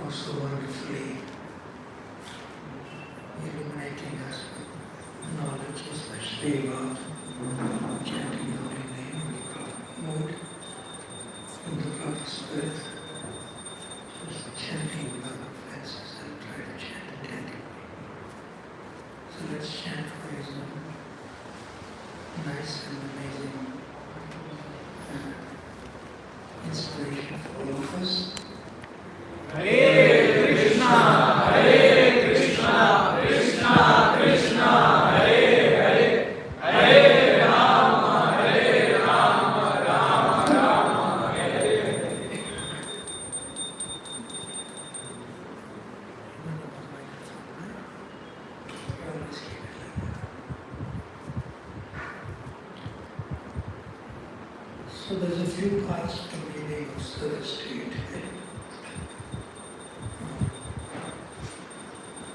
so wonderfully illuminating us with knowledge, especially about chanting the holy name in the proper mood, in the proper spirit. Just chanting without offenses and try to chant attentively. So let's chant for his nice and amazing inspiration for all of us. Hare Krishna, Krishna Krishna, Hare Hare, Hare Rama, Rama Hare Hare. So there's a few parts to reading of service to you today.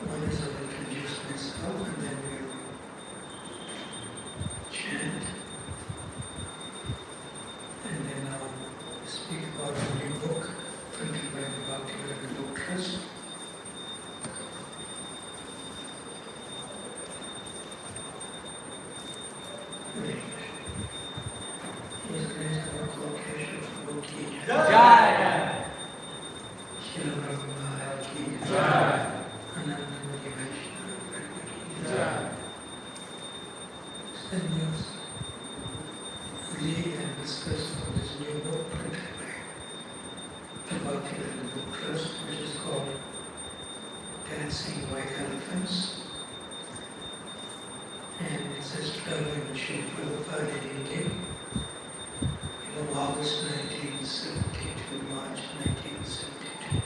One is I'll introduce myself and then we'll chant. And then I'll speak about a new book printed by the Bhakti Book Trust. Jai. Then we'll read and discuss from this new book printed by the Bhakti Book Trust, which is called Dancing White Elephants. And it says traveling with Srila Prabhupada in India from August 1972 to March 1972.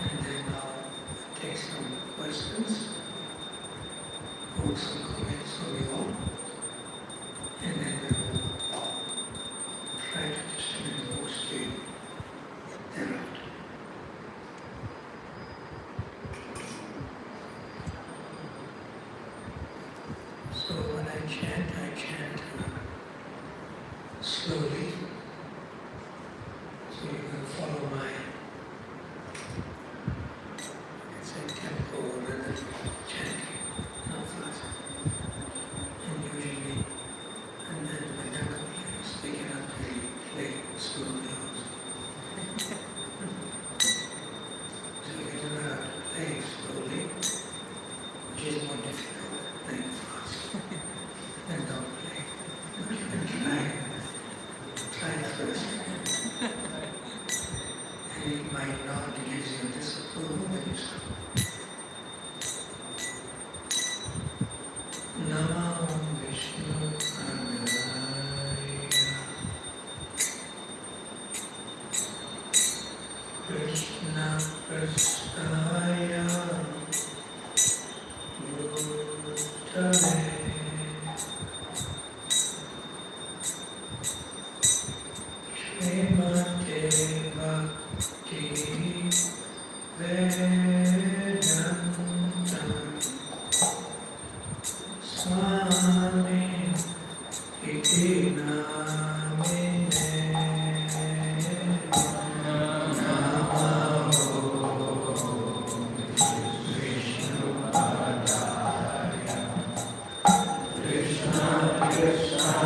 And then I'll take some questions, hold some comments from you all, and then we'll try to distribute the books to you thereafter. So when I chant slowly, so you can follow my tempo or rhythm chanting, not fast. And usually, and then when that completes, they cannot really play slowly also. So you can learn how to play slowly, which is more difficult than playing fast. Then don't play. But you can try first. And it might not give you disapproval when you stop. Namo Vishnu Padaya Krishna Prasthaya Bhutale Srimate Bhakti Vedanta Swami iti namine Namo Vishnu Padaya Krishna Krishna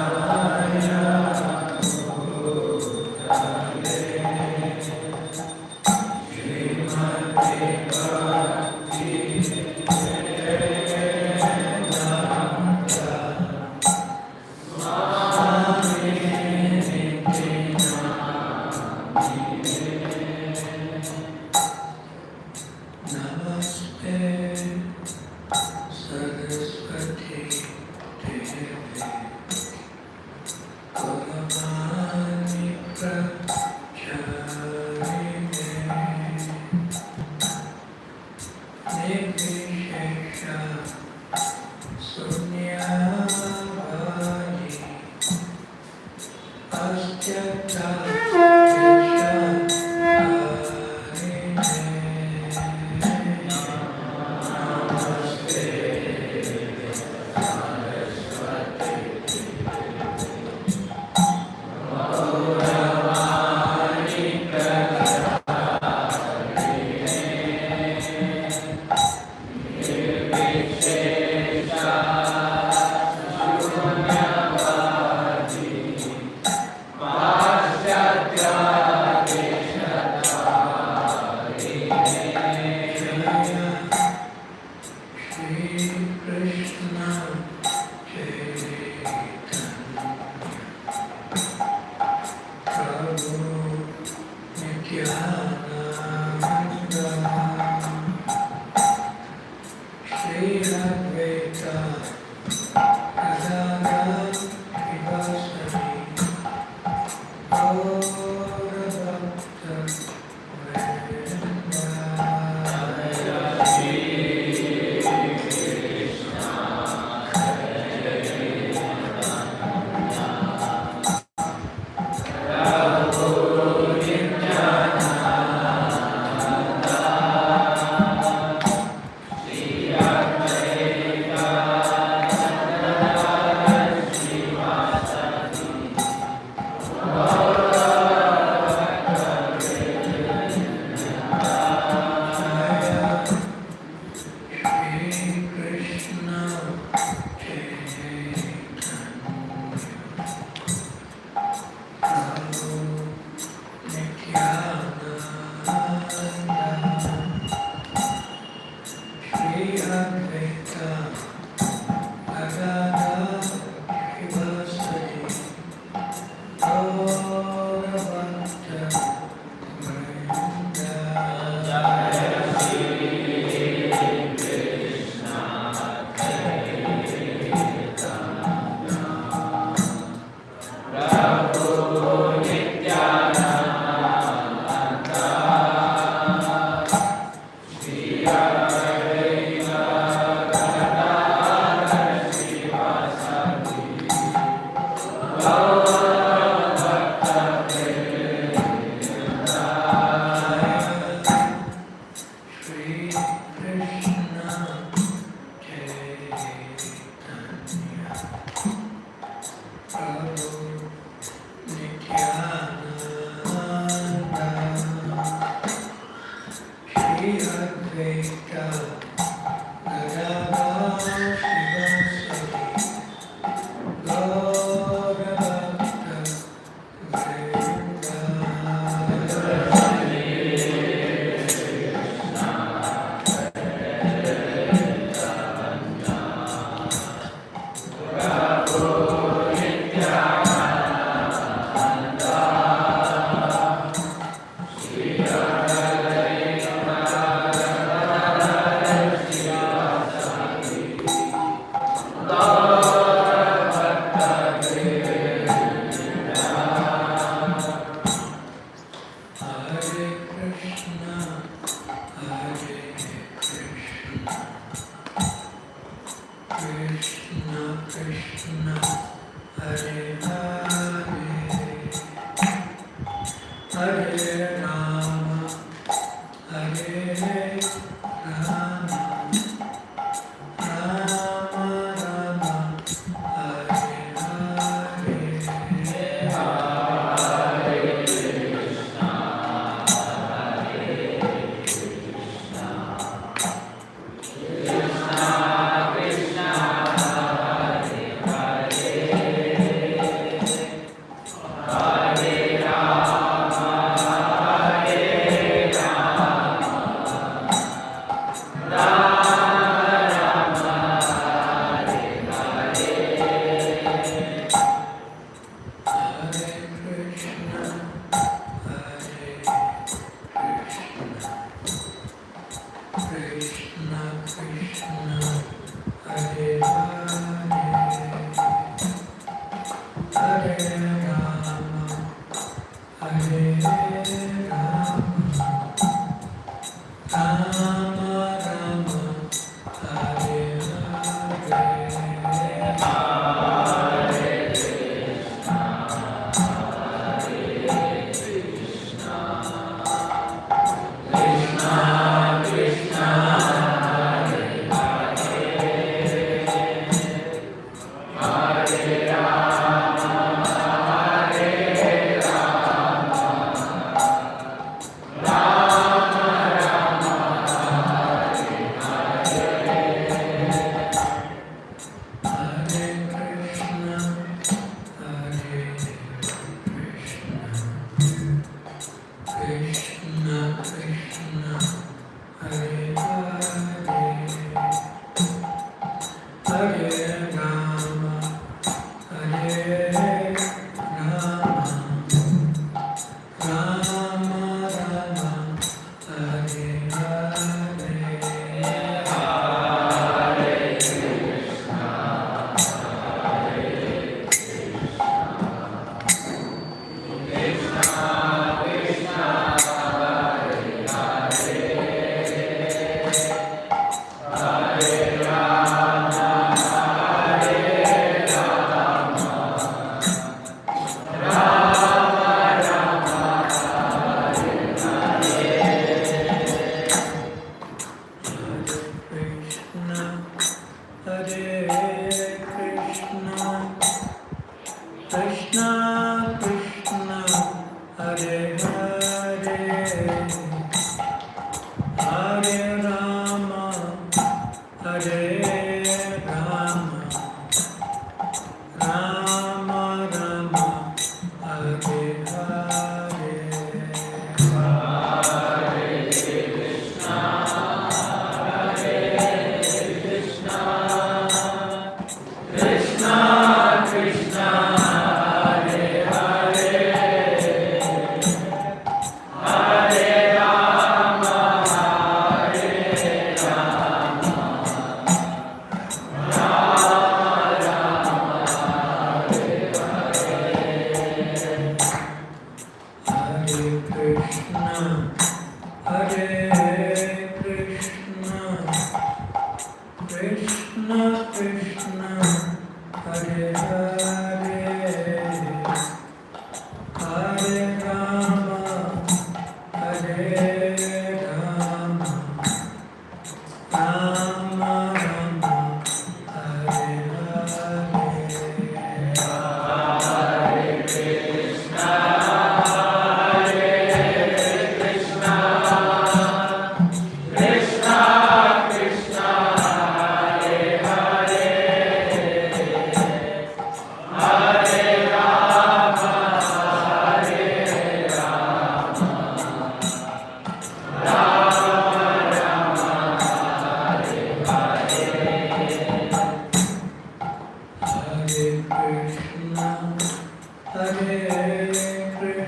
Hare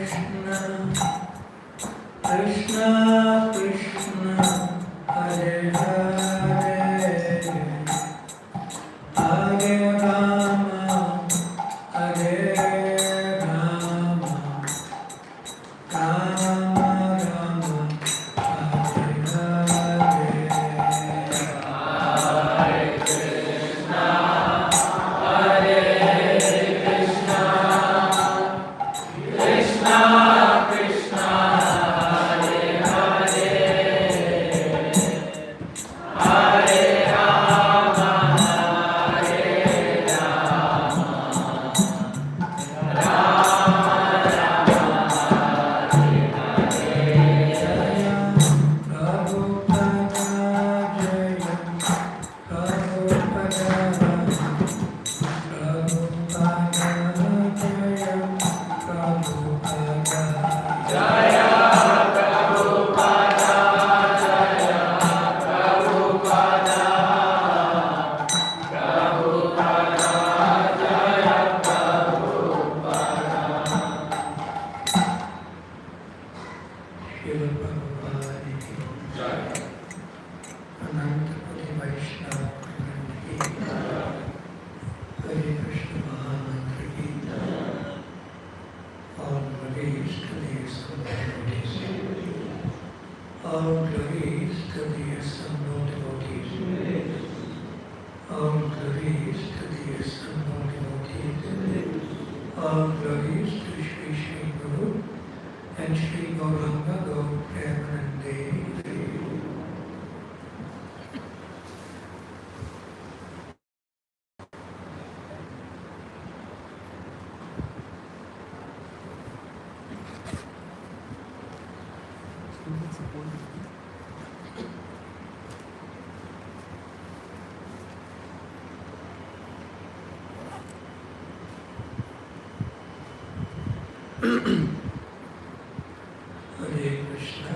Krishna.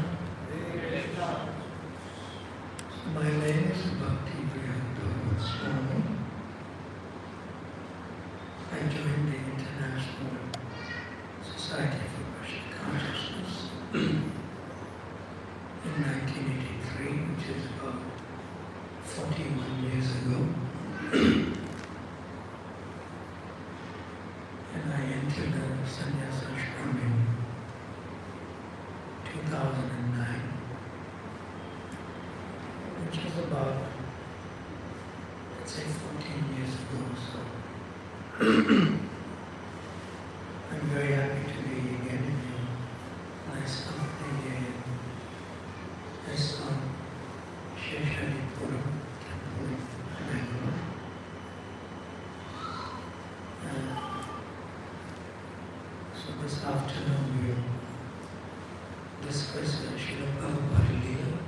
My name is Bhakti Bhrihad Swami. I joined the International Society for Krishna Consciousness in 1983, which is about 41 years ago. And I entered the sannyasa ashram in 2009, which is about, let's say, 14 years ago or so. I'm very happy to be again in your nice company here in ISKCON Sheshadipuram temple in Bangalore. So this afternoon we'll discuss Srila Prabhupada Leela,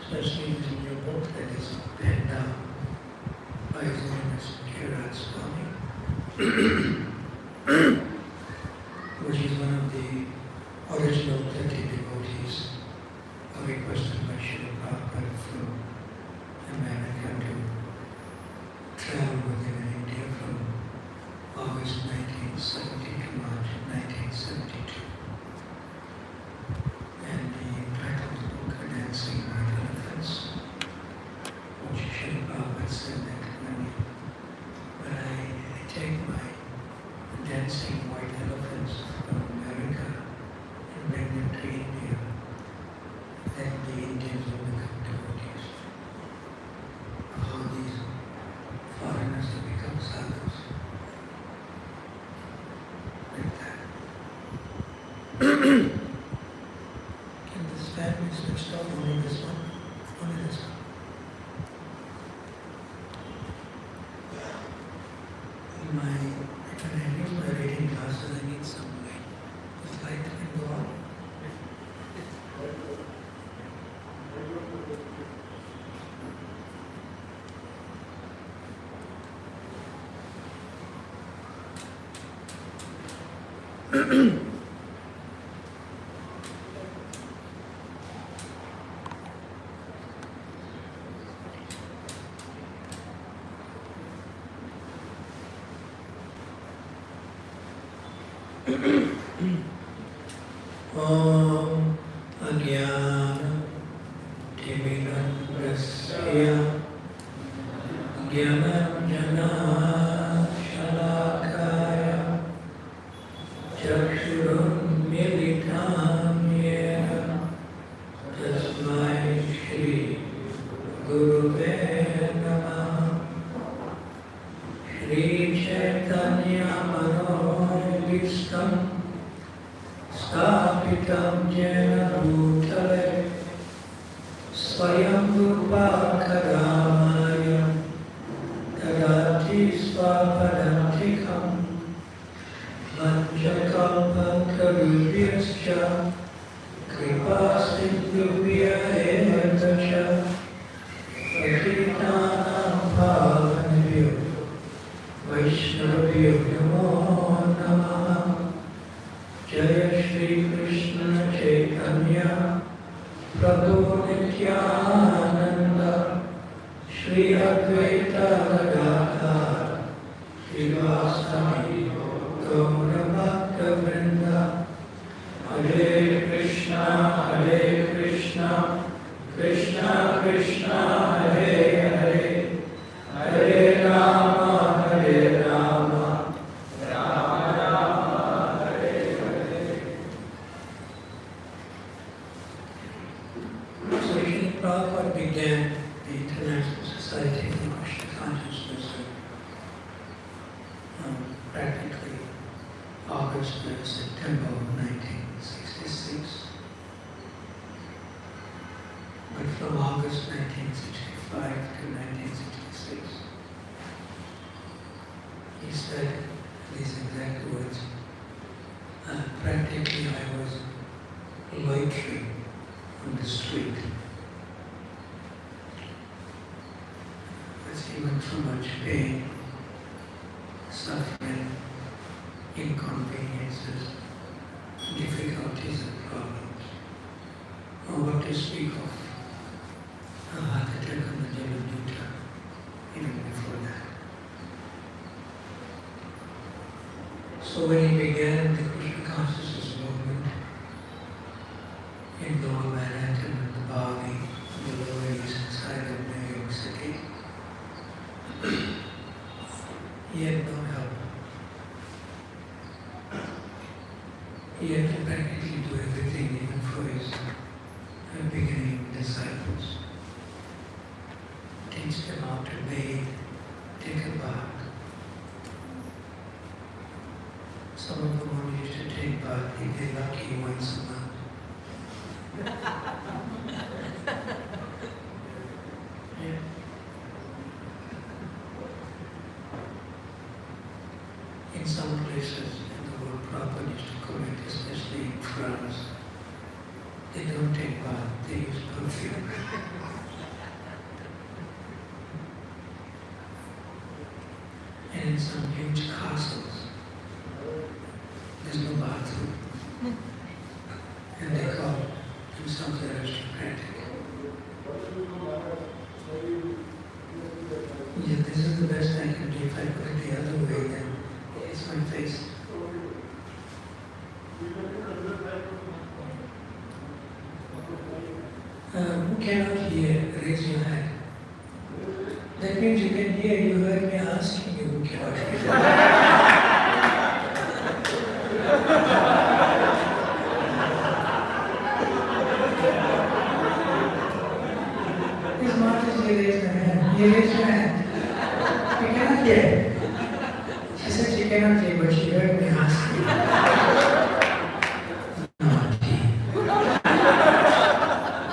especially in your book that is penned down by His Holiness Bhagvata Swami, which is one of the original 30 devotees requested by Srila Prabhupada from America to travel with him in India from August 1970 to March 1972. And he titled the book Dancing with Elephants, which Srila Prabhupada said that when I take my dancing white elephants from America and bring them to India, then the Indians will become devotees. All these foreigners have become sadhus. Like that. Can this fan be switched off? Only this one? Only this one. When I use my reading glasses, I need some light. This light can go on. Om Ajnana Timirandasya Jnananjana Shalakaya Chakshurunmilitam Yena Tasmai Shri Gurave Namah Shri Chaitanya Manovistam Stapitam Jena Bhutale Swayam Rupa Kadamaya Tadati Swapadantikam Manchakalpatarubhyascha Kripa Sindhubhya Evacha Patitanam Pavanebhyo Vaishnavabhyo Namo Namaha Jaya Shri Krishna Chaitanya Prabhu Nityananda Shri Advaita Gadadhar Srivasadi Gaura Bhakta Vrinda Hare Krishna Krishna Krishna Hare Hare Hare Rama Rama Rama Hare Hare. So Srila Prabhupada began the International Society for Krishna Consciousness practically August and September of 1966. But from August 1965 to 1966, he said these exact words, practically I was loitering on the street. Because he went through much pain, suffering, inconveniences, difficulties and problems. Or what to speak of a heart attack on the Jaladuta, even before that. So when he began the Krishna consciousness movement in Lower Manhattan and the Bali, the Lower East Side of New York City, he had no help. He had to practically do everything, even for his beginning disciples. Teach them how to bathe, take a bath. Some of them only used to take bath if they're lucky once a month. Yeah. In some places in the world, Prabhupada used to correct, especially in France, they don't take bath, they use perfume. And in some huge castles, there's no bathroom. And they call themselves aristocratic. Yeah, this is the best I can do. If I put it the other way, then it's my face. Who cannot hear, raise your hand. That means you can hear, you heard me asking you who cannot hear. His Mataji raised her hand. You raised your hand. You cannot hear. She said she cannot hear, but she heard me asking.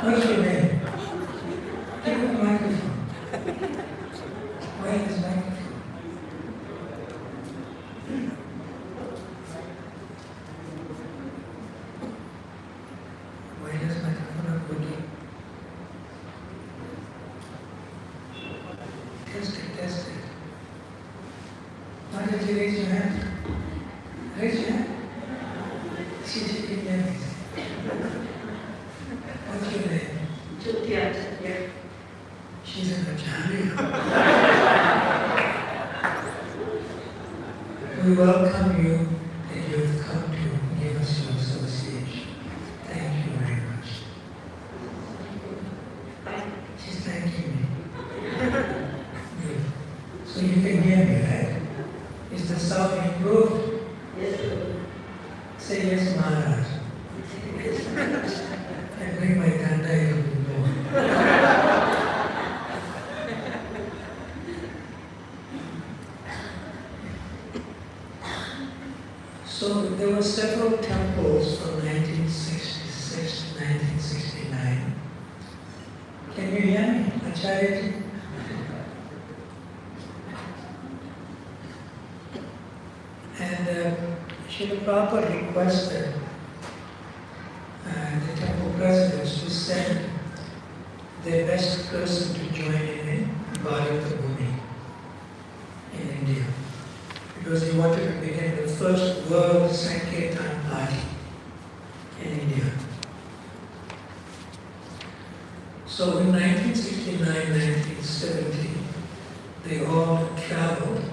What's your name? Give me the microphone. Why is microphone? Why does microphone not working? Test it. Why did you raise your hand? Raise your hand. She can hear me. What's your name? She's an acharya. We welcome you that you have come to Say yes, Maharaj. And bring my danda in the door. So there were several temples from 1966 to 1969. Can you hear me, Acharya? And Srila Prabhupada requested the temple presidents to send their best person to join in Bhagvata in India, because he wanted to begin the first world Sankirtan party in India. So in 1969, 1970, they all traveled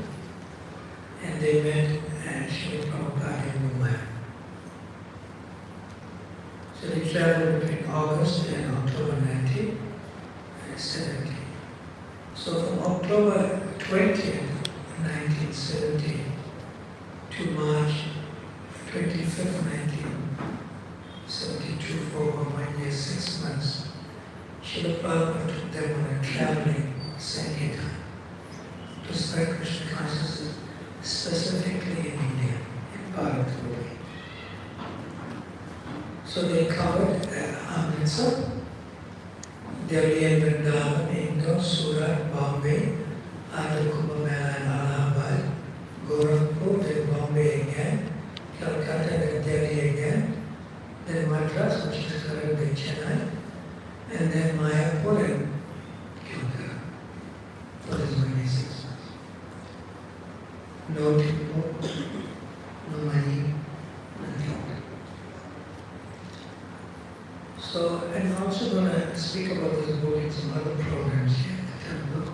and they met at Srila Prabhupada in Mumbai. So they traveled between August and October 1970. So from October 20th, 1970 to March 25th, 1972, for 1 year, 6 months, Srila Prabhupada took them on a traveling Sankirtan to spread Krishna consciousness, specifically in India, in Bharat. So they covered Amritsar, Delhi and Vrindavan, Indore, Surat, Bombay, Andhra Kumbh Mela and Allahabad, Gorakhpur, then Bombay again, Calcutta, then Delhi again, then Madras, which is currently Chennai, and then Mayapur and Calcutta. For this many 6 months. No temple, no money, nothing. So I'm also going to speak about this book in some other programs here at the temple.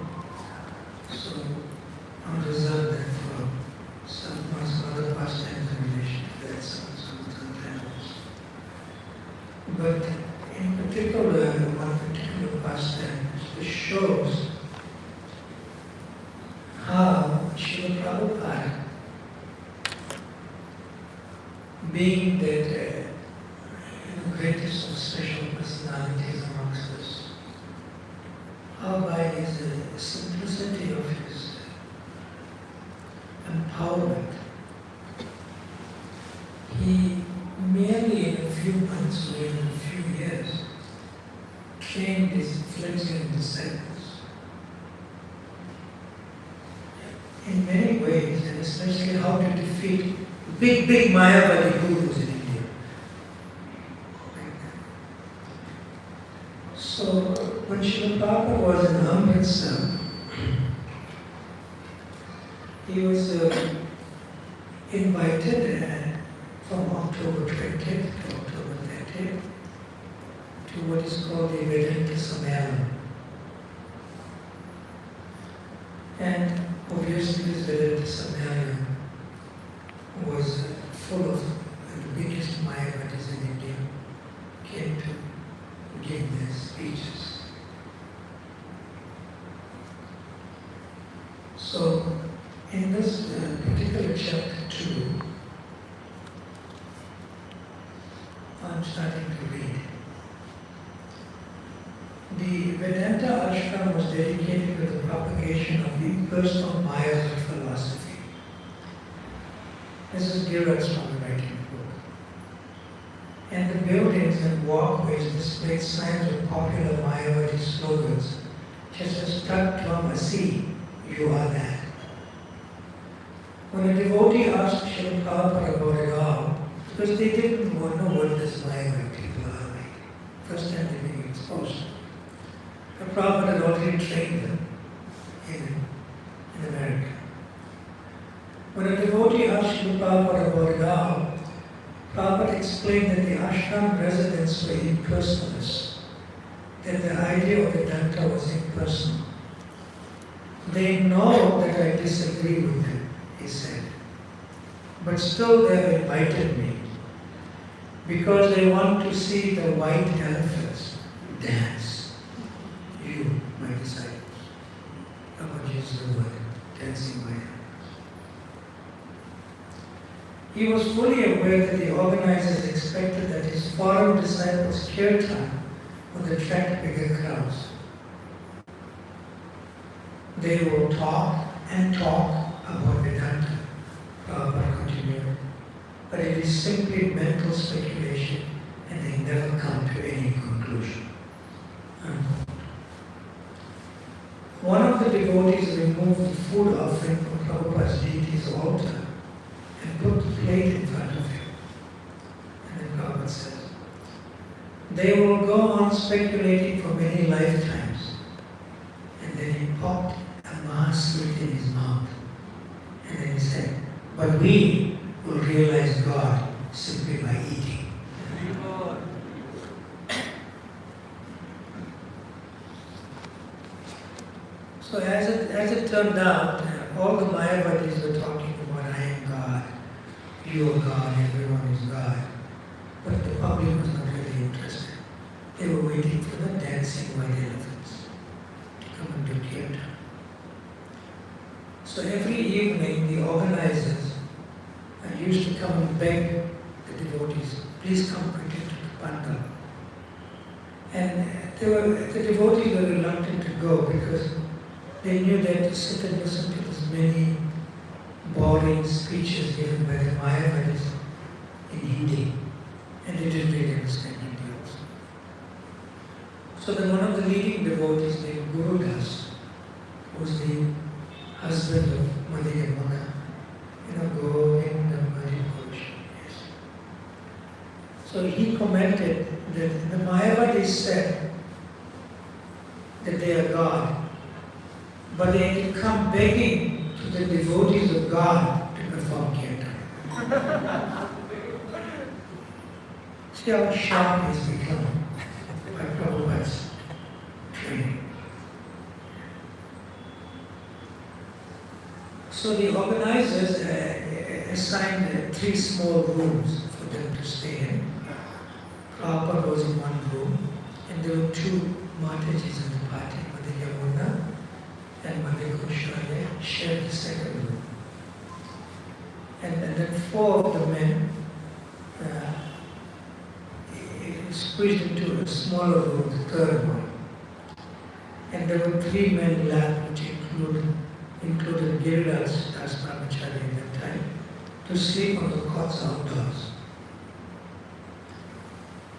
So I'll reserve that for some other pastimes in relation to that, some temples. But in particular, one particular pastime shows how Srila Prabhupada, being that the greatest of special personalities amongst us, how by his simplicity of his empowerment, he merely in a few months or in a few years trained his fledgling disciples in many ways, and especially how to defeat big Mayavadi gurus in India. So when Srila Prabhupada was in Amritsar, he was invited from October 20th to October 30th to what is called the Vedanta Sammelan. And obviously this Vedanta Sammelan was full of the biggest Mayavadis in India came to give their speeches. So in this particular chapter 2, I'm starting to read. The Vedanta ashram was dedicated to the propagation of impersonal Mayavada philosophy. This is Bhrihad Swami writing the book. And the buildings and walkways displayed signs of popular Mayavadi slogans, just as Tat Tvam Asi, you are that. When a devotee asked Srila Prabhupada about it all, because they didn't know what this Mayavadi people are like, first time they're being exposed. The Prabhupada had already trained them in America. When a devotee asked Srila Prabhupada about it all, Prabhupada explained that the ashram residents were impersonalists, that the idea of Vedanta was impersonal. They know that I disagree with them, he said, but still they have invited me because they want to see the white elephants dance. You, my disciples. I want to use the word, dancing white elephants. He was fully aware that the organizers expected that his foreign disciples' kirtan would attract bigger crowds. They will talk and talk about Vedanta, Prabhupada continued, but it is simply mental speculation and they never come to any conclusion. One of the devotees removed the food offering from Prabhupada's deity's altar and put the plate in front of him. And then Prabhupada says, they will go on speculating for many lifetimes. And then he popped a Mahasweet in his mouth. And then he said, but we will realize God simply by eating. So as it turned out, all the Mayavadis were talking about I am God, you are God, everyone is God. But the public was not really interested. They were waiting for the dancing white elephants to come and do kirtan. So every evening the organizers used to come and beg the devotees, please come quickly to the pandal. And the devotees were reluctant to go because they knew they had to sit and listen to as many boring speeches given by the Mayavadis in Hindi. And they didn't really understand Hindi also. So then one of the leading devotees named Guru Das, who was the husband of Mother Yamuna, Govinda Maripurush. Yes. So he commented that the Mayavadis said that they are God, but they had to come begging to the devotees of God to perform kirtan. See how sharp he has become by Prabhupada's training. So the organizers assigned 3 small rooms for them to stay in. Prabhupada was in one room, and there were 2 Matajis in the party, Mother Yamuna and Mother Kushaya shared the second room. And then 4 of the men squeezed into a smaller room, the 3rd one. And there were 3 men left, which included Giriraj Das Brahmachari at that time, to sleep on the cots outdoors.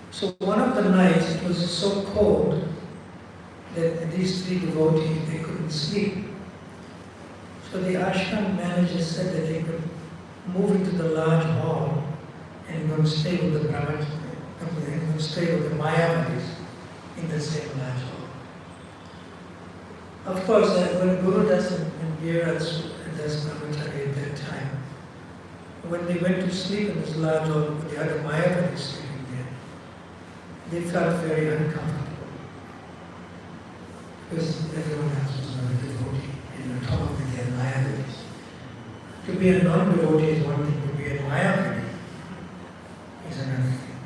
So one of the nights it was so cold that these 3 devotees, they couldn't sleep. So the ashram manager said that they could move into the large hall and go and stay with the Brahmachari, and stay with the Mayavadis in the same large hall. Of course, when Guru Das and Giriraj Das Brahmachari at that time, when they went to sleep in this large hall with the other Mayavadis sleeping there, they felt very uncomfortable. Because everyone else was not a devotee, and on top of it, they are Mayavadis. To be a non-devotee is one thing, to be a Mayavadi is another thing.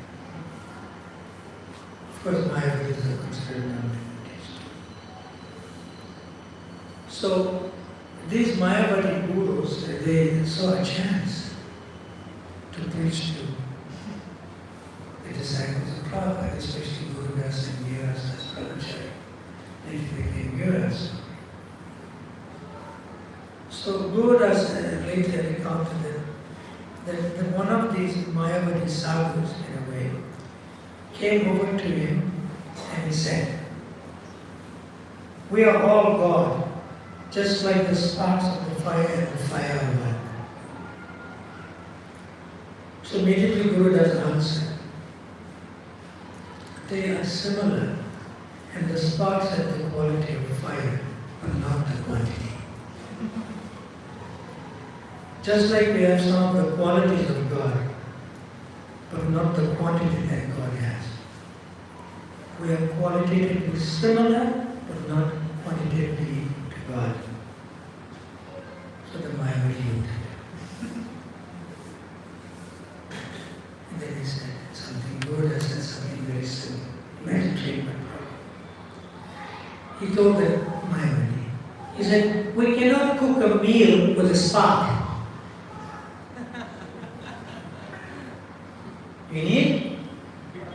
Of course, Mayavadis are considered non-devotees. So, these Mayavadi gurus, they saw a chance to preach to the disciples of Prabhupada, especially Guru Das and Giriraj Das Brahmachari. They became Giriraj. So Guru Das later recounted that one of these Mayavadi sadhus, in a way, came over to him and he said, we are all God, just like the sparks of the fire and the fire are one. So immediately Guru Das answered, they are similar, and the sparks have the quality of fire, but not the quantity. Just like we have some of the qualities of God, but not the quantity that God has. We are qualitatively similar, but not quantitatively to God. So the Mayavadi looked at him. And then he said something, Guru Das said something very simple. Meditate, my brother. He told the Mayavadi, he said, we cannot cook a meal with a spark. We need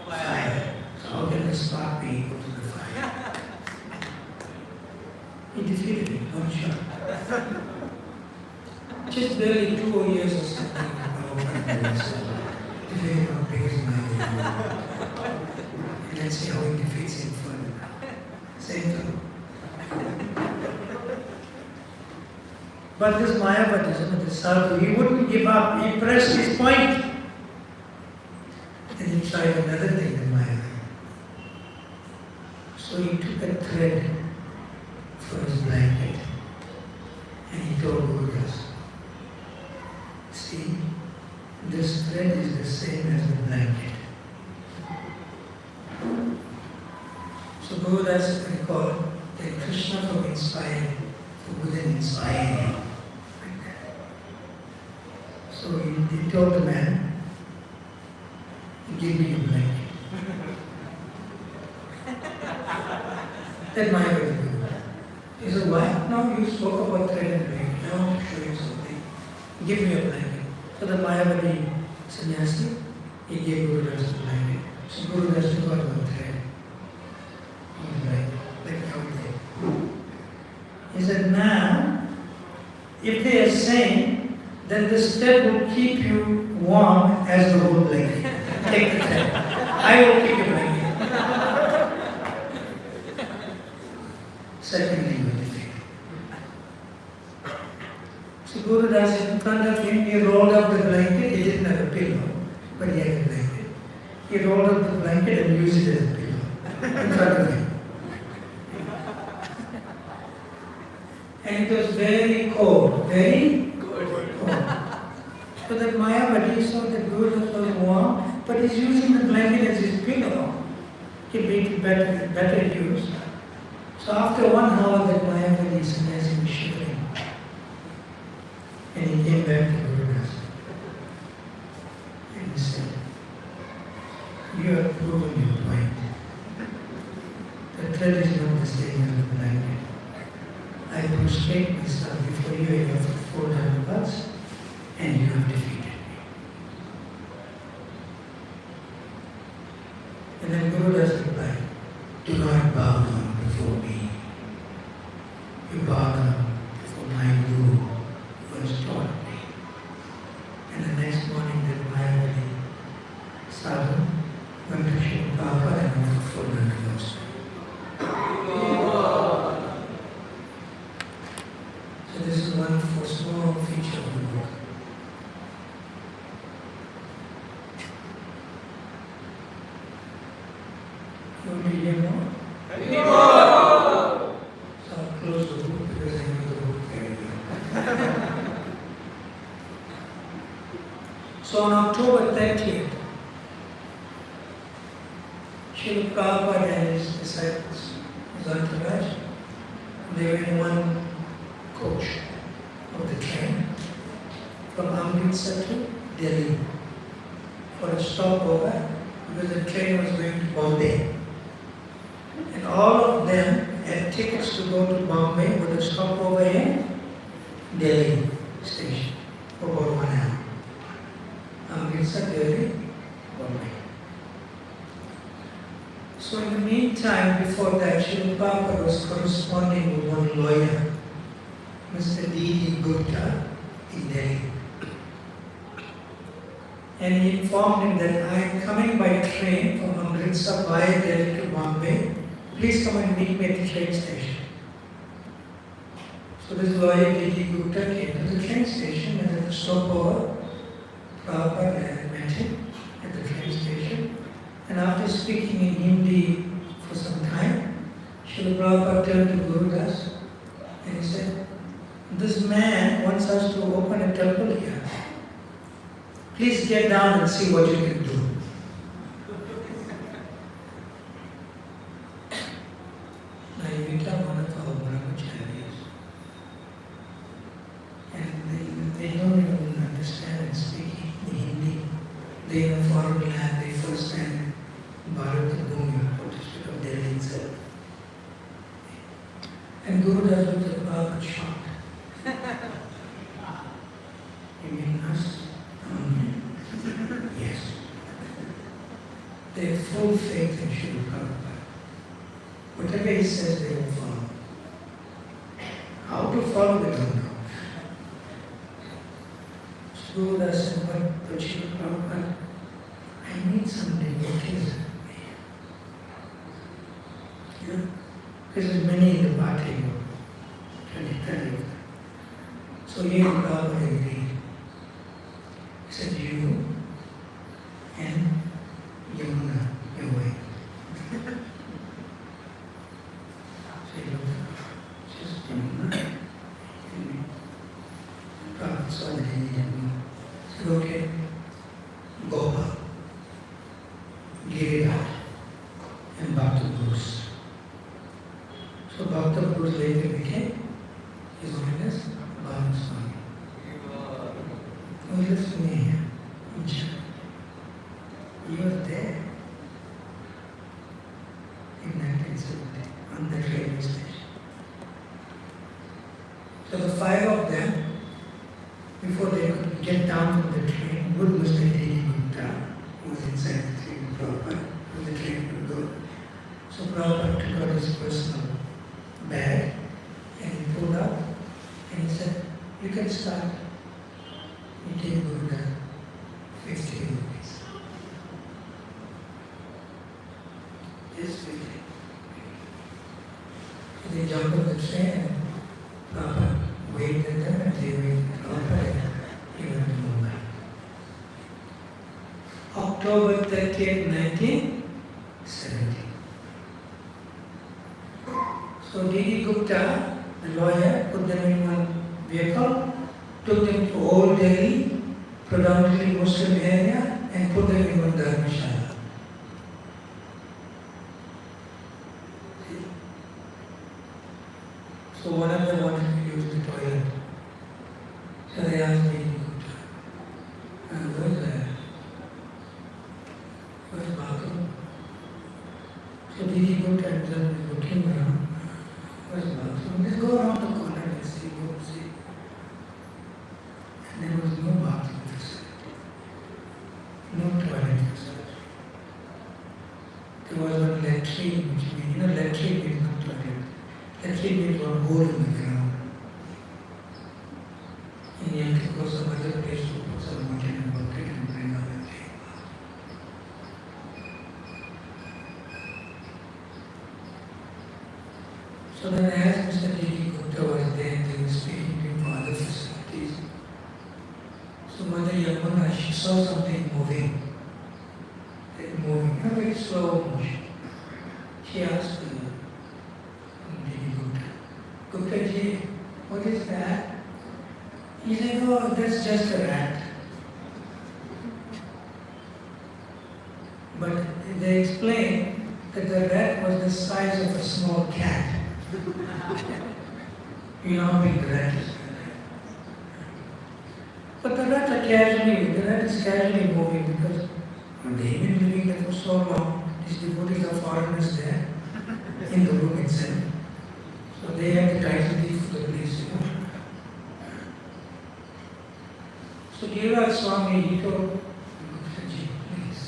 fire. So how can the spark be equal to the fire? He defeated it, one shot. Just barely 2 years or something. Defeated how big is my ego. And let's see how he defeats him further now. Same thing. But this Mayavadism, this sadhu, he wouldn't give up. He pressed his point. And he tried another thing in Mayavadi. So he took a thread for his blanket and he told Guru Das, see, this thread is the same as the blanket. So Guru Das recalled that Krishna from inspired, for Buddha inspired him. Like that. So he told the man, give me a blanket. That might be good. He said, why? No, you spoke about thread and blanket. I want to show you something. Give me a blanket. So the Mayavadi sannyasi, he gave Guru Das the blanket. So Guru Das took out one thread. Like how he did. He said, now, if they are saying, then this thread will keep you warm as the whole blanket. Take the thread. I will keep you blanket. Secondly, you defeat. So Guru Das in front of him, he rolled up the blanket. He didn't have a pillow, but he had a blanket. He rolled up the blanket and used it as a pillow in front of him. And it was very cold, very cold. So that Mayavadi saw that Guru Das was warm, but he's using the blanket as his pillow. He made it better use. So after 1 hour, that Mayavadi sannyasi was shivering. And he came back to Guru Das. And he said, you have proven your point. The thread is not the same as the blanket. I prostrate myself before you and you have 400 bucks, and you have defeated me. And then Guru Das replied, do not bow down before me. You bow down before my Guru who has taught me. And the next morning, that Mayavadi sadhu went to Shiva Prabhupada and offered 400 bucks. So this is one small feature of the book. You want to hear more? So I'll close the book because I know the book very well. So on October 30th, Srila Prabhupada and his disciples, his entourage, they were in one coach of the train from Amritsar to Delhi for a stopover because the train was going to Bombay. And all of them had tickets to go to Bombay with a stopover in Delhi station for about 1 hour. Amritsar, Delhi, Bombay. So in the meantime, before that, Srila Prabhupada was corresponding with one lawyer, Mr. D.D. Gupta, in Delhi. And he informed him that I am coming by train from Amritsar via Delhi to Bombay. Please come and meet me at the train station. So this lawyer D.D. Gupta came to the train station and at the stopover, Prabhupada had met him at the train station. And after speaking in Hindi for some time, Srila Prabhupada turned to Guru Das and he said, this man wants us to open a temple here. Please get down and see what you can do. Naivita, one of our brahmacharis, and they don't even understand and speak the Hindi. They in a foreign land, they first time in Bharat Bhumi, or district of Delhi itself. And Guru Das looked at Prabhupada shocked. You mean us? Yes. they have full faith in Srila Prabhupada. Whatever he says, they will follow. How to follow, they don't know. Guru said, but Srila Prabhupada, I need some devotees. You know, because there's many in the party, 20, 30. So he and Prabhupada agreed. He said, you and Yamuna, your wife. So he looked at her. Just Yamuna. And Prabhupada saw that he needed more. He said, okay, Gopa, Giriraj, and Bhakti Bruce. So Bhakti Bruce later became His Holiness Bhagavad Swami. Who lives near here in China. You were there in 1970 on the railway station. So the five of them, before they could get down from the train, good Mr. D. Gupta, who was inside the train, Prabhupada, when the train would go. So Prabhupada took out his personal bag and he pulled out and he said, you can start. He gave Buddha 50 rupees. Just 50. So they jumped on the train and Prabhupada waved at them and they waved at Prabhupada and he went to Mumbai. October 30th, 1970. So D.D. Gupta, the lawyer, put them in one vehicle, took them to Old Delhi, predominantly Muslim area, and put them in one dharmashala. So one of them wanted to use the toilet. So they asked D.D. Gupta, where's bathroom? So D.D. Gupta himself is looking around. Where's bathroom? Let's go around the corner and see, go see. And there was no bathroom facility, no toilet facility. There was one latrine, which means, latrine means not toilet. Latrine means one hole in the ground. And you have to go some other place to put some water in a bucket and bring out the thing. So then as Mr. D.D. Gupta was there, they were speaking to him for other facilities. So Mother Yamuna, she saw something moving. Very slow motion. She asked D.D. Gupta, Gupta ji, what is that? He said, oh, that's just a rat. But they explained that the rat was the size of a small cat. You know how big the rat is. But the rat is casually moving because they've been living there for so long. These devotees are foreigners there in the room itself. So they have the title deed for the place, So Giriraj Swami, he told Guptaji, please,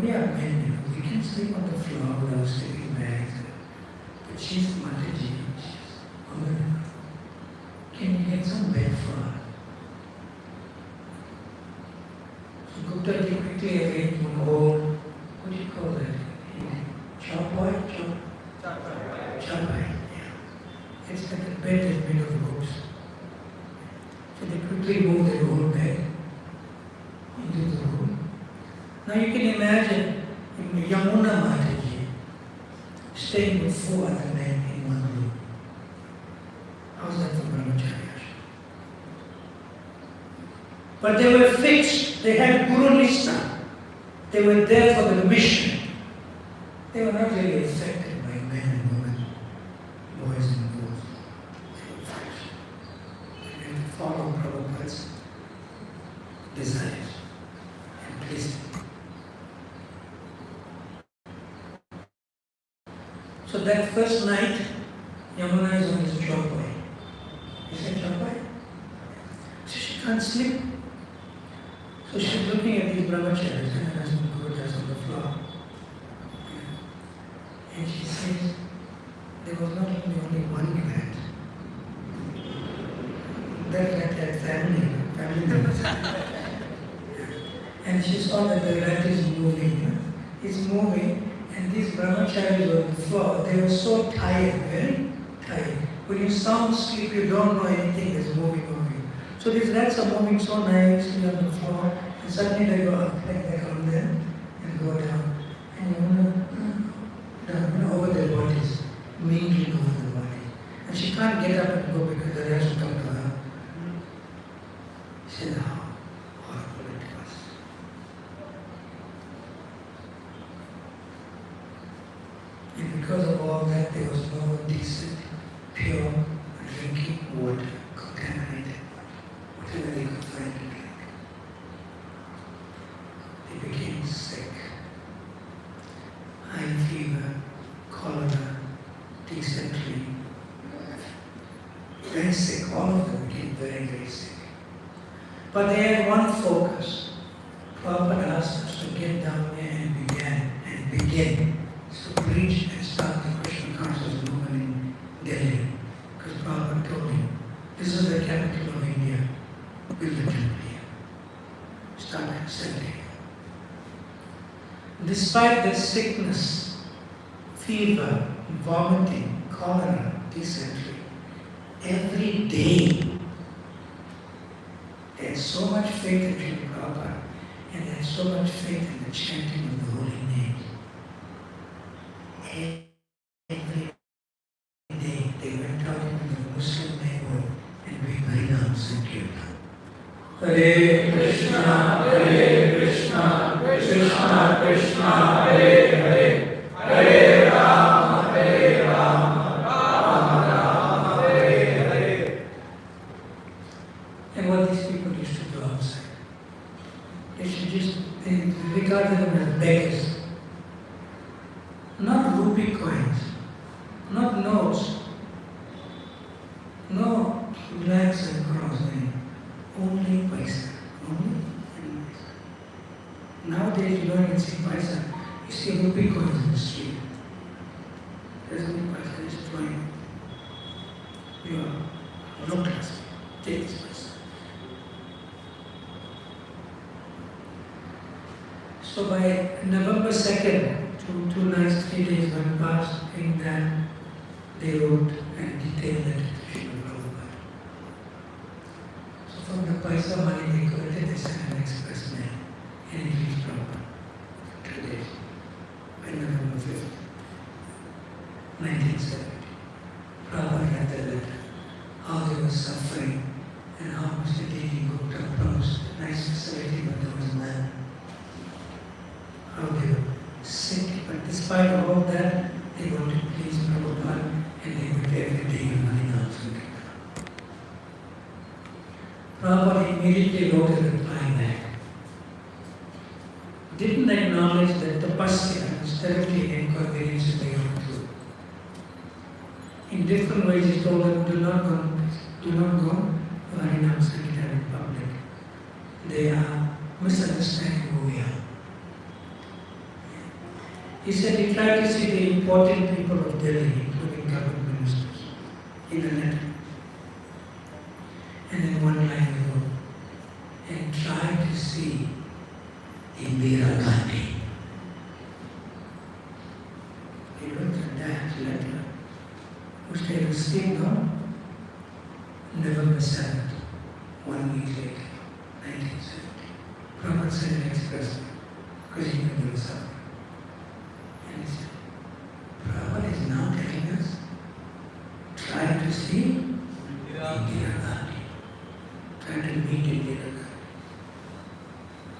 we are men, we can sleep on the floor with our sleeping bags. But she's Mataji, she's a woman. Can you get some bed for her? So Gupta quickly arranged one whole, what do you call that? Chapai? Chapai, yeah. It's like a bed that's made of ropes. So they quickly moved their whole bed into the room. Now you can imagine Yamuna Mataji staying with 4 other men in one room. How's that for brahmacharya? But they were fixed. They had Guru Nishta. They were there for the mission. They were not really affected by men and women, boys and girls. They were fixed. They had to follow Prabhupada's desires and please him. So that first night, Yamuna is on his chaupai. He said chaupai? So she can't sleep. So she's looking at these brahmacharis and her husband Guru was not only one rat. That rat had family members. And she saw that the rat is moving. It's moving, and these brahmacharis on the floor, they were so tired, very tired. When you sound asleep, you don't know anything is moving over you. So these rats are moving so nicely on the floor, and suddenly they go up like that on them and go down. And down over their bodies, mingling over the body. And she can't get up and go because the rats will come to her. She said, how horrible it was. And because of all that, there was no decent, pure drinking water, contaminated, whatever they could find to drink. They became sick. High fever, cholera, dysentery. Very sick, all of them became very, very sick. But they had one focus. Prabhupada asked us to get down there and begin to preach and start the Krishna conscious movement in Delhi. Because Prabhupada told him, this is the capital of India, build a temple here. Start a center here. Despite the sickness, fever, vomiting, cholera, dysentery, every day they had so much faith in Srila Prabhupada and they had so much faith in the chanting of the holy names. Every day they went out into the Muslim neighborhood and we Bhrihan Sankirtan. Hare Krishna, Hare Krishna, Krishna Krishna, Hare Hare, Hare Rama, Hare Rama, Rama Rama, Hare Hare. And what these people used to do outside, they regarded them as beggars. Not rupee coins, not notes, no lakhs and crores, only paisa, only and paisa. Nowadays you don't even see paisa, you see rupee coins in the street. There's only paisa, it's flying. You are low class, take this paisa. So by November 2nd, two nights, 3 days went past, and then they wrote and detailed it to Srila Prabhupada. So from the paisa money they collected, they sent an express mail and it reached Prabhupada. 2 days, by November 5th, 1970. Prabhupada had the letter, how they were suffering and how much they taking good promised nice facility, but there was none. How they were sick, but despite all that, they wanted to please Prabhupada and they went every day in Bhrihan Sankirtan. Prabhupada immediately wrote a reply back. Didn't acknowledge that tapasya was terribly inconveniencing they went through. In different ways he told them, do not go to Bhrihan Sankirtan in public. They are misunderstanding who we are. He said he tried to see the important people of Delhi, including government ministers, in a letter. And then one line he wrote, and tried to see Indira Gandhi. He looked at that letter, which they received on November 7th, 1 week later, 1970. Prabhupada sent an express because he knew they were suffering. And he said, Prabhupada is now telling us, try to see Indira Gandhi. Try to meet Indira Gandhi.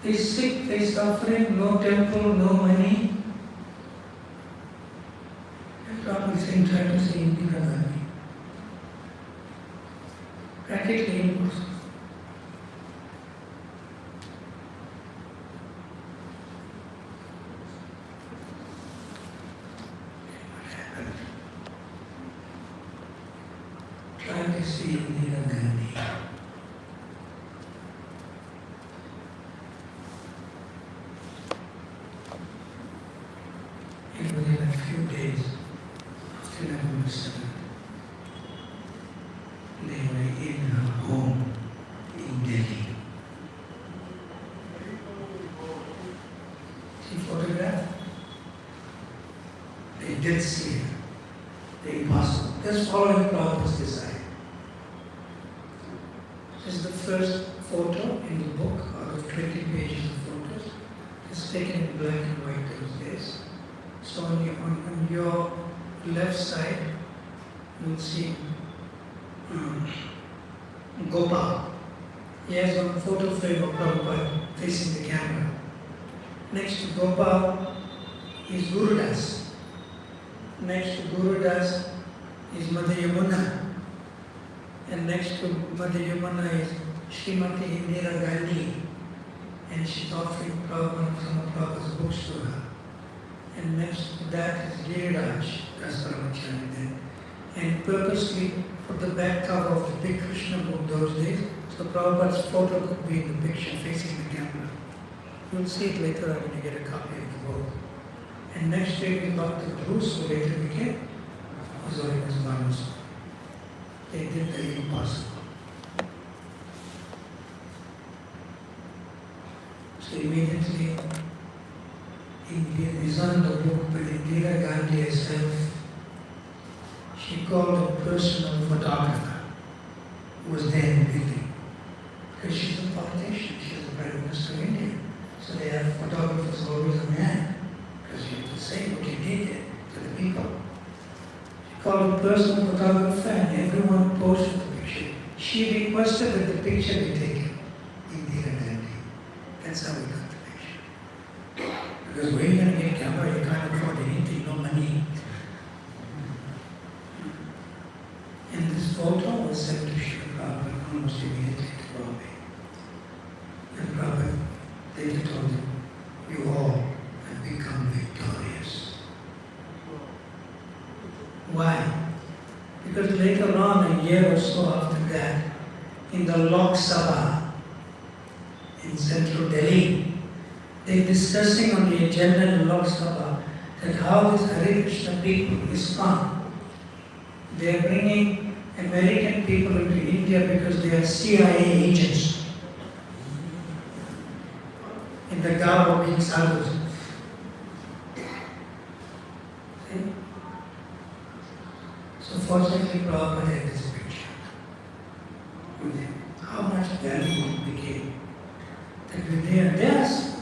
They're sick, they're suffering, no temple, no money. And Prabhupada is saying, try to see Indira Gandhi. Practically impossible. Trying to see Indira Gandhi. And within a few days, after November 7th, did see it. The impossible. Just following Prabhupada's design. This is the first photo in the book out of 20 pages of photos. It's taken in black and white those days. So on your left side, you'll see Gopal. He has one photo frame of Prabhupada facing the camera. Next to Gopal is Gurudas. Next to Gurudas is Mother Yamuna. And next to Mother Yamuna is Srimati Indira Gandhi. And she's offering Prabhupada some of Prabhupada's books to her. And next to that is Giriraj, Das Brahmachari then. And purposely for the back cover of the big Krishna book those days, so Prabhupada's photo could be in the picture facing the camera. You'll see it later on when you get a copy of the book. And next to it is Dr. Bruce, who later became His Maharaj. They did the impossible. So immediately, it's on the book, but Indira Gandhi herself, she called a personal photographer who was there in the building. Because she's a politician, she's the Prime Minister of India. So they have photographers always on hand. Because you have to say what you did to the people. She called a personal photographer and everyone posted the picture. She requested that the picture be taken. Indira Gandhi. That's how we got the picture. Because where are you going to get a camera? You can't afford anything, no money. And this photo was sent to Srila Prabhupada almost immediately to Bombay. And Prabhupada later told him, you all have become victorious. Why? Because later on, a year or so after that, in the Lok Sabha in central Delhi, they're discussing on the agenda in Lok Sabha that how this Hare Krishna people is gone. They are bringing American people into India because they are CIA agents in the garb of being sadhus. So fortunately, Prabhupada had this picture. How much value it became. That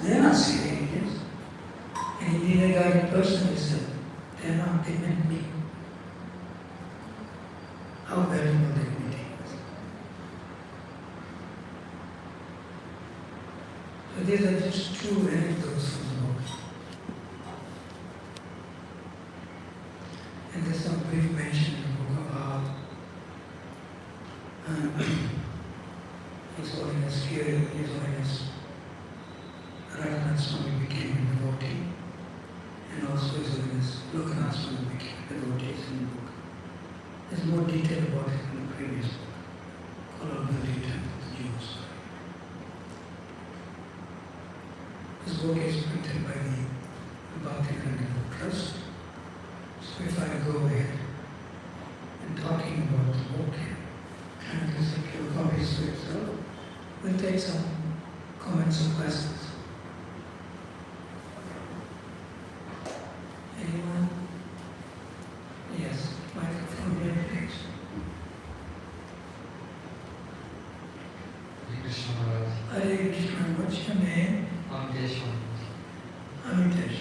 they are not CIA agents. And indeed, a guy personally said, they meant me. How valuable that meeting was. So these are just two anecdotes from the book. And there's some brief mention in the book of how His Holiness Radhanath Swami became a devotee, and also His Holiness Lokanath Swami became devotees in the book. There's more detail about it in the previous book, called the Detail of the Jews. This book is printed by the Bhakti Book Trust. So if I go ahead and talking about the book and there's a few copies to itself, we'll take some comments and questions. Anyone? Yes, microphone here, please. Hare Krishna Maharaj. Hare Krishna, what's your name? Amitesh. Amitesh.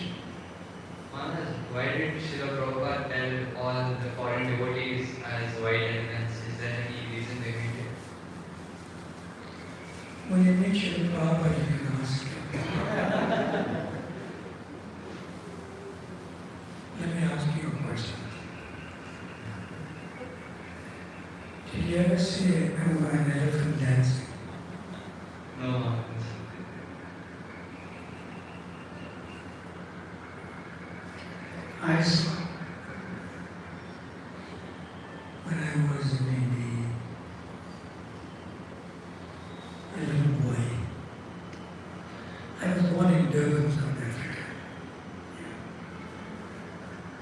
Maharaj, why did Srila Prabhupada tell all the foreign devotees as white elephants? Is there any reason behind it? When you meet Srila Prabhupada, you can ask him. Let me ask you a question. Did you ever see an elephant dancing? No, Maharaj. I saw when I was maybe a little boy. I was born in Durban, South Africa.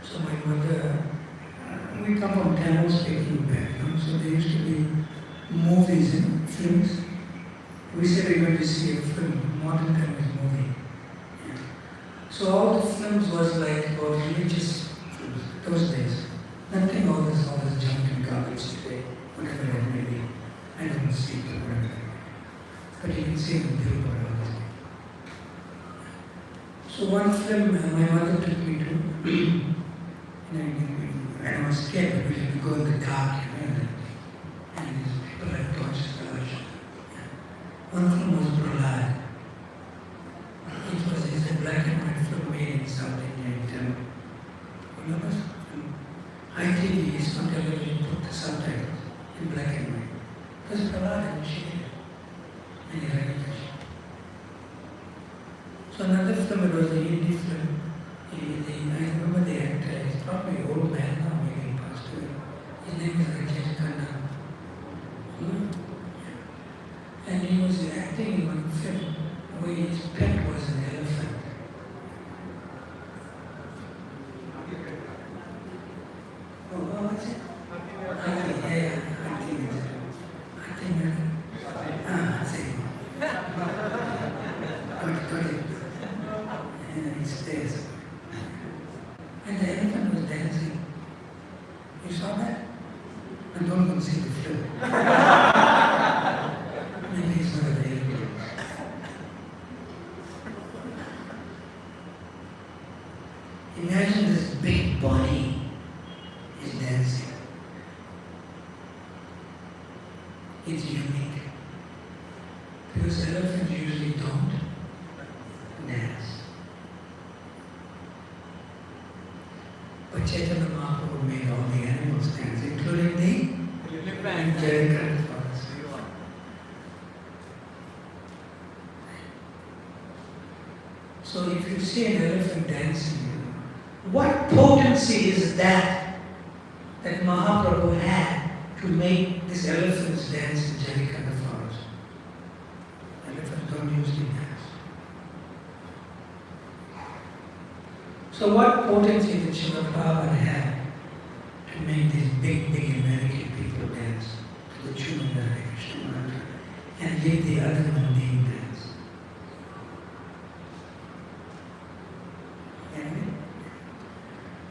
So my mother, we come from Tamil speaking background, so there used to be movies and films. We said we're going to see a film, modern Tamil movie. So all the films was like about religious films. those days. Nothing all this junk and garbage today, whatever it may be. I don't see it, whatever. But you can see the billboard all this. So one film my mother took me to, and I was scared because you had to go in the dark, and these people had torches. One film was Bhrihad. It's a black and white film made in South India in Tamil. Remember? ITV is not television, put the subtitles in black and white. Because Bhrihad and she did it. And he read it. So another film, it was a Hindi film. I remember the actor, he's probably an old man now, maybe he passed away. His name is Rajesh Khanna. And he was acting in one film where his pet was an elephant. Oh, what's it? Same. Got it. And he stays. And the elephant was dancing. You saw that? And don't go see the film. Maybe it's not available. Imagine this big body is dancing. It's unique. Because elephants usually don't dance. But Chaitanya Mahaprabhu made all the animals dance, including the angelic forest. So if you see an elephant dancing, what potency is that Mahaprabhu had to make these elephants dance angelic in the forest? Elephants don't usually dance. So what potency did Srila Prabhupada have to make these big American people dance to the tune of the Hare Krishna mantra and leave the other mundane dance?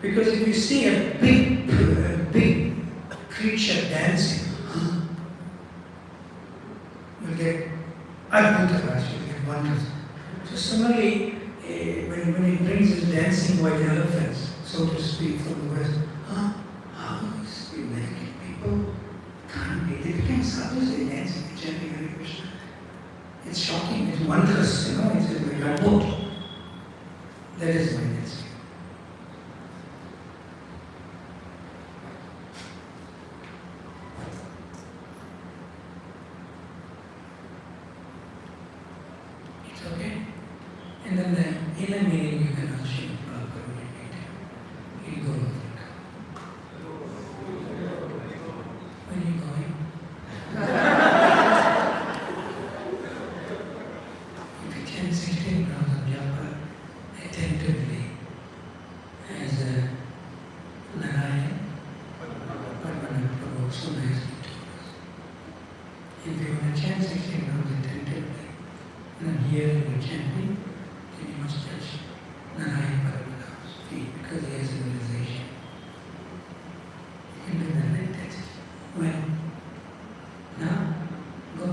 Because if you see a big creature dancing, you'll get adbhuta rasa, you'll get wonders. So similarly, when he brings his dancing white elephants, so to speak, from the West, how these American people can't be, they became sadhus, they dancing and chanting Hare Krishna. It's shocking, it's wondrous, it's like a boat. That is my dancing. Okay? And then the inner meaning you can ask him Prabhupada when you go over it. When are you going? If you chant 16 rounds of japa attentively as a Narayan, Padmanath Prabhu so nicely told us. If you want to chant 16 rounds attentively, and here in the chanting, then you must touch Narayan Padmanabh's feet because he has a realization. You can do that like that. When? Now? Go.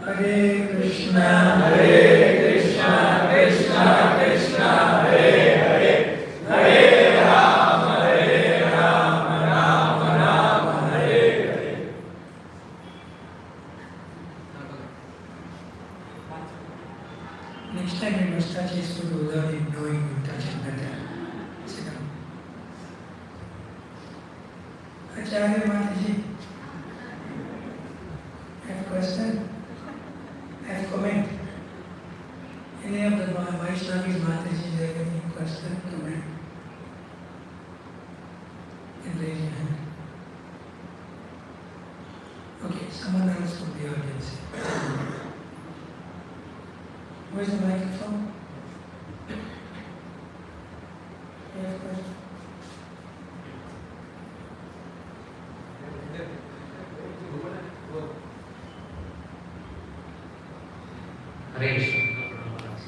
Hare Krishna, Hare Krishna, Krishna Krishna, Hare Hare, Hare Rama, Rama Rama, Hare Hare. Next time you must touch his foot without him knowing you touch him better. Sit down. Acharya Mataji, have question? Have comment? Any of the Vaishnavis, Mataji, have any question, comment? And raise your hand. Okay, someone else from the audience. Where's the microphone? You have a question? Hare Krishna. Maharaj.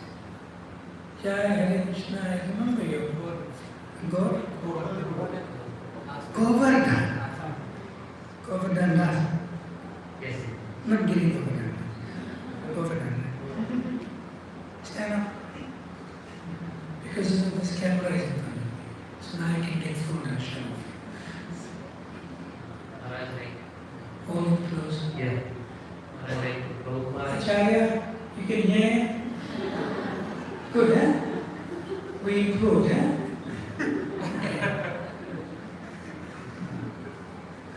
Jai Hare Krishna, I remember you. God? Govardhan. Govardhan Das. Yes. Not Giri Govardhan. Govardhan. Stand up. Because you know this camera is in front of me. So now I can get food and show off. Maharaj, like, Hold it close. yeah. Maharaj, like, Prabhupada. Acharya, you can hear? Good, huh? We improved, huh?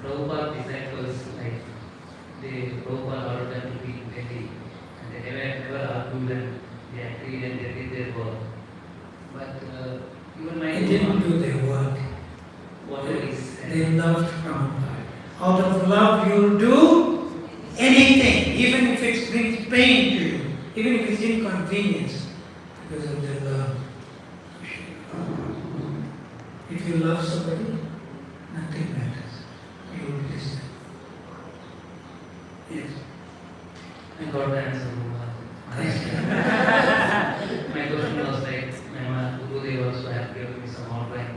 Prabhupada disciples, like, Prabhupada ordered them to be ready, and they never argued and they agreed and they did their work. But even my They didn't do their work. whatever is said, They loved Prabhupada. Out of love, you'll do anything, even if it brings pain to you, even if it's inconvenience, because of their love. If you love somebody, nothing matters. You will listen. Yes. I got the answer, Prabhupada. Thank you. My question was like, my Guru also had given me some outline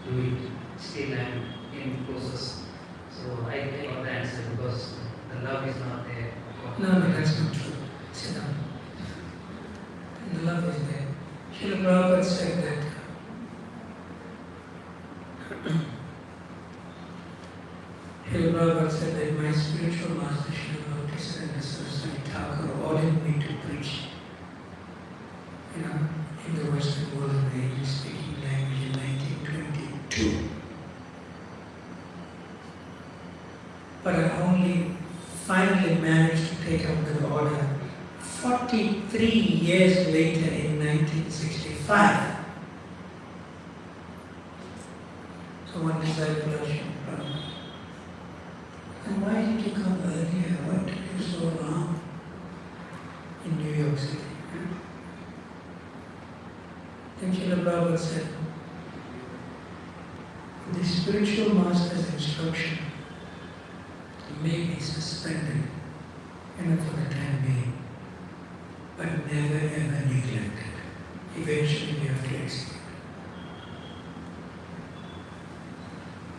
to do it. Still I'm in process. So I got the answer because the love is not there. No, that's not true. Sit down. The love is there. Srila Prabhupada said that Srila Prabhupada said that my spiritual master Srila Bhakti Swami Thakur ordered me to preach, in the Western world in the English-speaking language in 1922. But I only finally managed to take up the order 43 years later in 1965. So one disciple asked me, and why did you come earlier? What took you so long in New York City? Then Srila Prabhupada said, the spiritual master's instruction may be suspended, for the time being, but never ever neglected. Eventually we have to execute.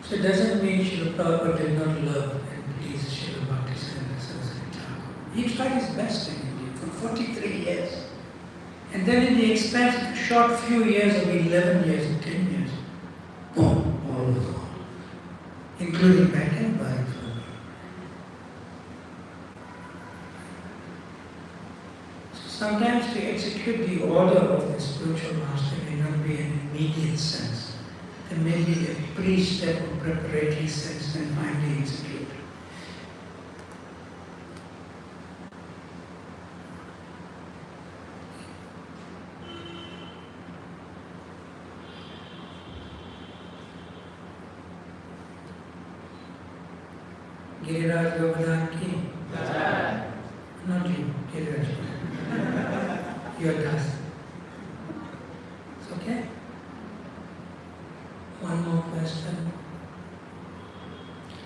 So it doesn't mean Srila Prabhupada did not love and please Srila Bhakti Saraswati Thakur. He tried his best in India for 43 years. And then in the expanse of a short few years of 11 years and 10 years, boom, all was gone. Including back and Bharat. Sometimes to execute the order of the spiritual master may not be an immediate sense. There may be a pre-step or preparatory sense, then finally execute. Giriraj Govardhan ki? Not you, Giriraj. Your task. It's okay? One more question.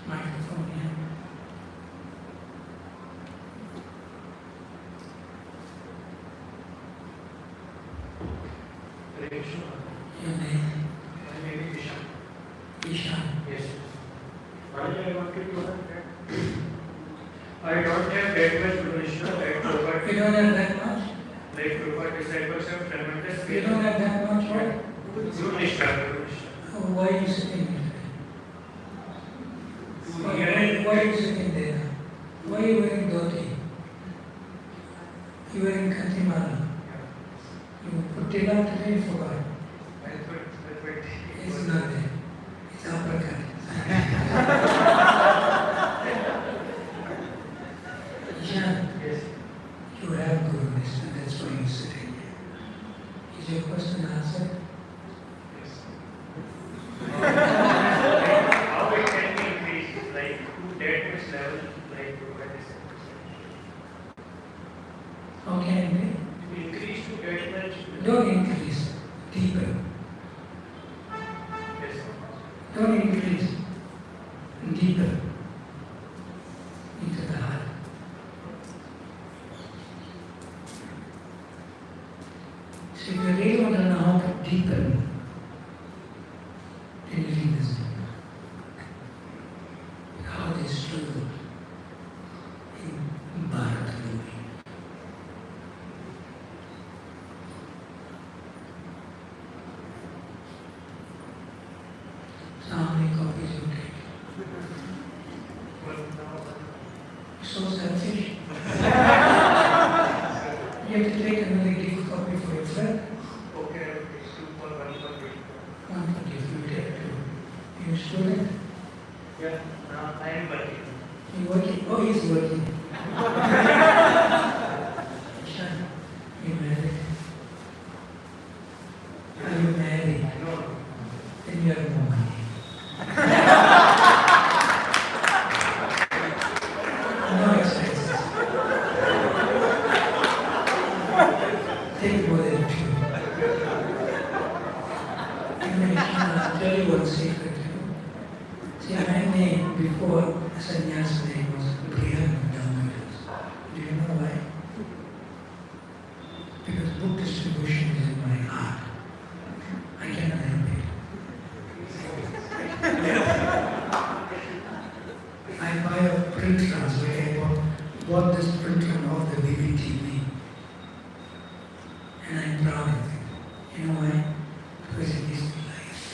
Microphone here. Your name? My name is Ishan. Ishan. Yes. Maharaj, I wanted to ask that I don't have that much potential like Prabhupada. You don't have that much? Like Prabhupada disciples have tremendous You faith. don't have that much, right? Guru Nishtha. Oh, why are you sitting there? Why are you sitting there? Why are you wearing dhoti? You wearing kantimala. You put tilak today, you forgot. It's not there. It's uppercut. Ishan, Yes. you have Guru Nishtha, that's why you're sitting here. Is your question answered? Yes. How it can be increased, like to that much level, like Prabhupada disciples. How can it be? To increase to that much. Don't increase, deeper. Yes. Don't increase, deeper into the heart. So selfish. You have to take another gift copy for your friend. Okay, two for one for me. One for gift you take to. You student? Yeah, now I am working. You working? Oh, he's working. Son, you married? Are you married? No. Then you have no money. No expenses. Take more than two. I'll tell you one secret. See, my name before sannyas name was Bhrihad. Do you know why? Because book distribution is in my heart. I cannot help it. I buy a print runs, like I bought this print run of the BBTV. And I'm proud of it. You know why? Because it gives me life.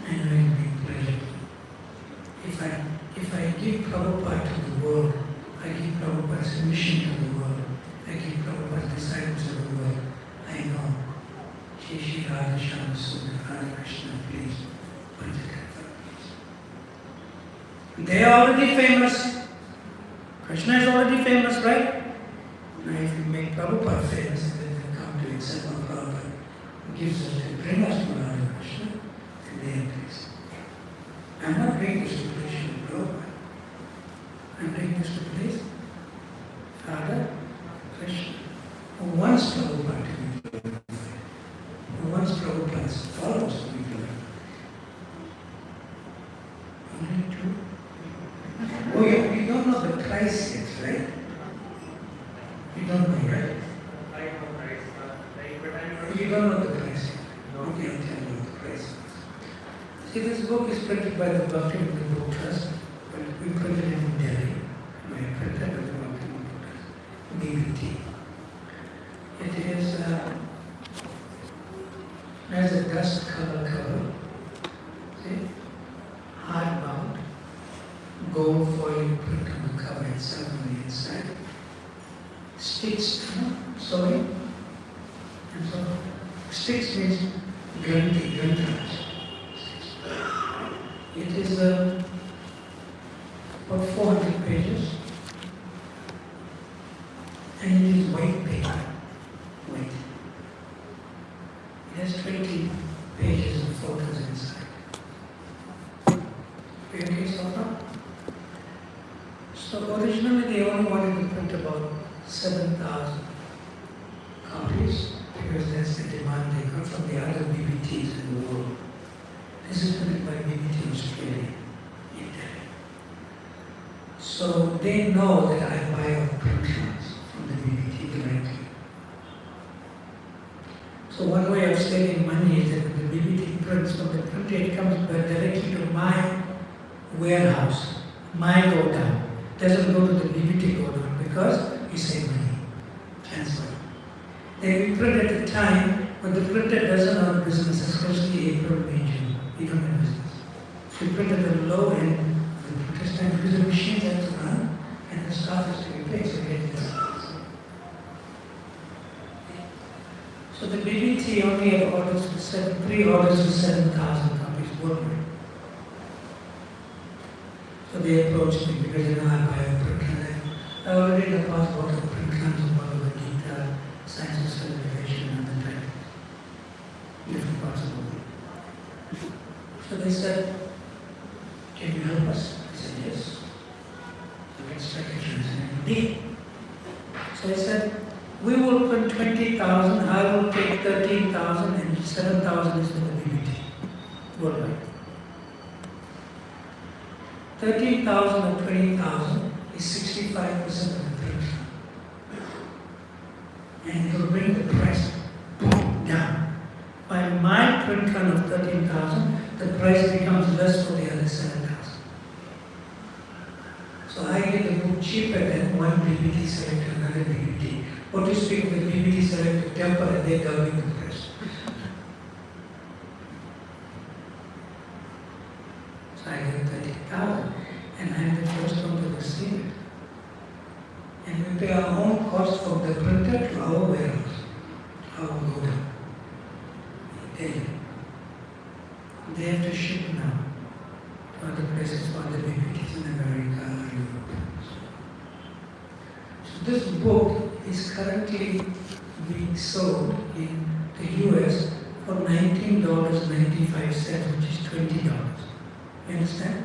And I will be pleasure. If I give Prabhupada to the world, I give Prabhupada's mission to the world, I give Prabhupada's disciples to the world, I know. Shri Radha Shama Sundar, Radha Krishna, please, Panchatattva, please. They are already famous. Krishna is already famous, right? Now if you make Prabhupada famous, and then they come to accept what Prabhupada gives us to bring us to Radha Krishna, and they are pleased. I'm not bringing this to please Shri Prabhupada. I'm bringing this to please Radha Krishna, who wants Prabhupada to be glorified, who wants Prabhupada's followers to be glorified. Only two? Oh, you don't know the price yet, right? You don't know, right? I know price, but I'm not. You don't know the price yet. Okay, I'll tell you the price. See, this book is printed by the Bhakti Book Trust, but we printed it in Delhi. We printed by the Bhakti Book Trust, BBT. It is, has a dust color cover, see, hardbound, gold foil print on the cover itself on the inside, stitched, sewing, and so stitched means granti. It is about 400 pages, and it is white paper, white. It has 20 pages of photos inside. Are you okay so far? So originally they only wanted to print about 7,000 copies because that's the demand they got from the other BBTs in the world. This is printed by BBT Australia in Delhi. So they know that I buy our print runs from the BBT directly. So one way of saving money is that when the BBT prints from the printer, it comes directly to my warehouse, my godown. Doesn't go to the BBT godown because we save money. Transfer. They print at the time when the printer doesn't earn business, especially April, May, June. We don't have business. So we print at the low end of the printer's time because the machines have to run and the staff has to be paid, so we get this. So the BBT only had orders for pre-orders for 7,000 copies worldwide. So they approached me because they know I buy a print run. I already in the past bought a print runs of Bhagvata, Science of Celebration and other type. Different parts of the world. So they said, can you help us? I said, yes. So let's take a chance. And we did. So I said, we will print 20,000, I will take 13,000 and 7,000 is for the BBT worldwide. 13,000 or 20,000 is 65% of the print. And it will bring the price down. By my print run of 13,000, the price becomes less for the other 7,000. So I get the book cheaper than one BBT select to another BBT. What you speak with BBT select to temper and they doubling the price. So I get 30,000. and I am the first one to receive it. And we pay our own cost from the printer to our warehouse, our Goda. Delhi. They have to ship now to other places for other BPTs in America or Europe. So this book is currently being sold in the US for $19.95, which is $20. You understand?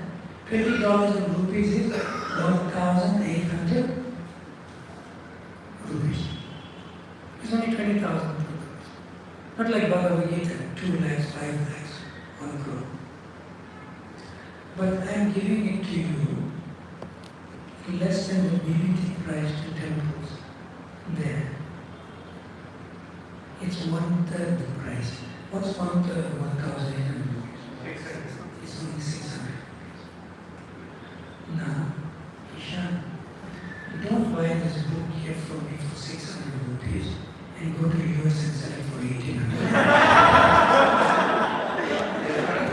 $20 in rupees is 1,800 rupees. It's only 20,000 rupees. Not like Bhagavad Gita, 2 lakhs, 5 lakhs, 1 crore. But I am giving it to you less than the BBT price to temples there. It's 1/3 the price. What's 1/3 of 1,800 rupees? It's only 600. Now, Ishan, don't buy this book here from me for 600 rupees and go to US and sell it for 1,800. I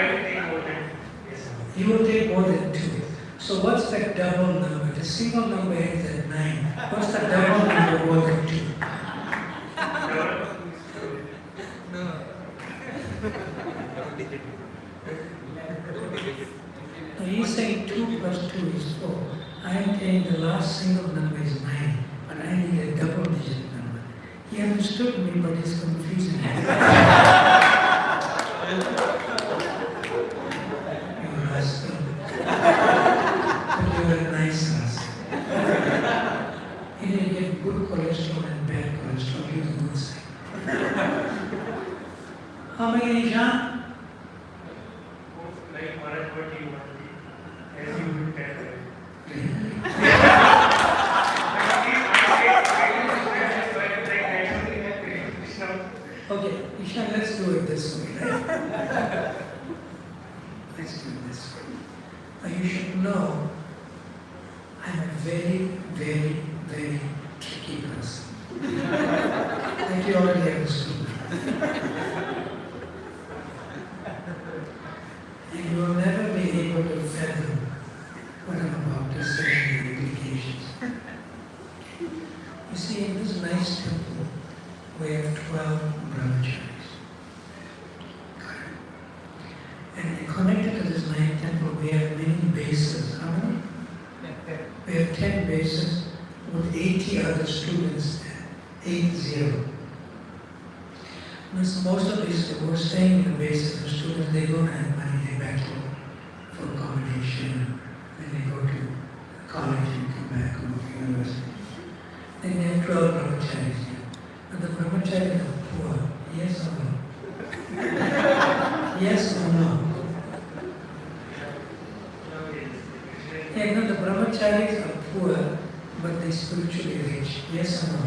will take more than yes. You will take more than 2. So what's that double number? The single number ends at 9. What's the double number more than 2? So he's saying 2 plus 2 is 4. I am saying the last single number is 9, but I need a double digit number. He understood me, but he's confusing me. You're a rascal. But you're a nice rascal. You need to get good cholesterol and bad cholesterol. Use the good side. How many, Ishan? Like Maharaj, what you want, as you will tell. Okay, Ishan, let's do it this way, right? Let's do it this way. Now you should know, I'm a very, very, very tricky person. Like you already understood. And you will never be able to fathom what I'm about to say and the implications. You see, in this nice temple, we have 12 brahmacharis. And connected to this nice temple, we have many bases. How many? We have 10 bases with 80 other students there. 80. Most of these who are staying in the bases, the students, they don't have money, they battle for accommodation, then they go to college and come back, go to university. Then they have 12 brahmacharis here. And the brahmacharis are poor, yes or no? Yes or no? Yeah, no, the brahmacharis are poor, but they spiritually rich, yes or no?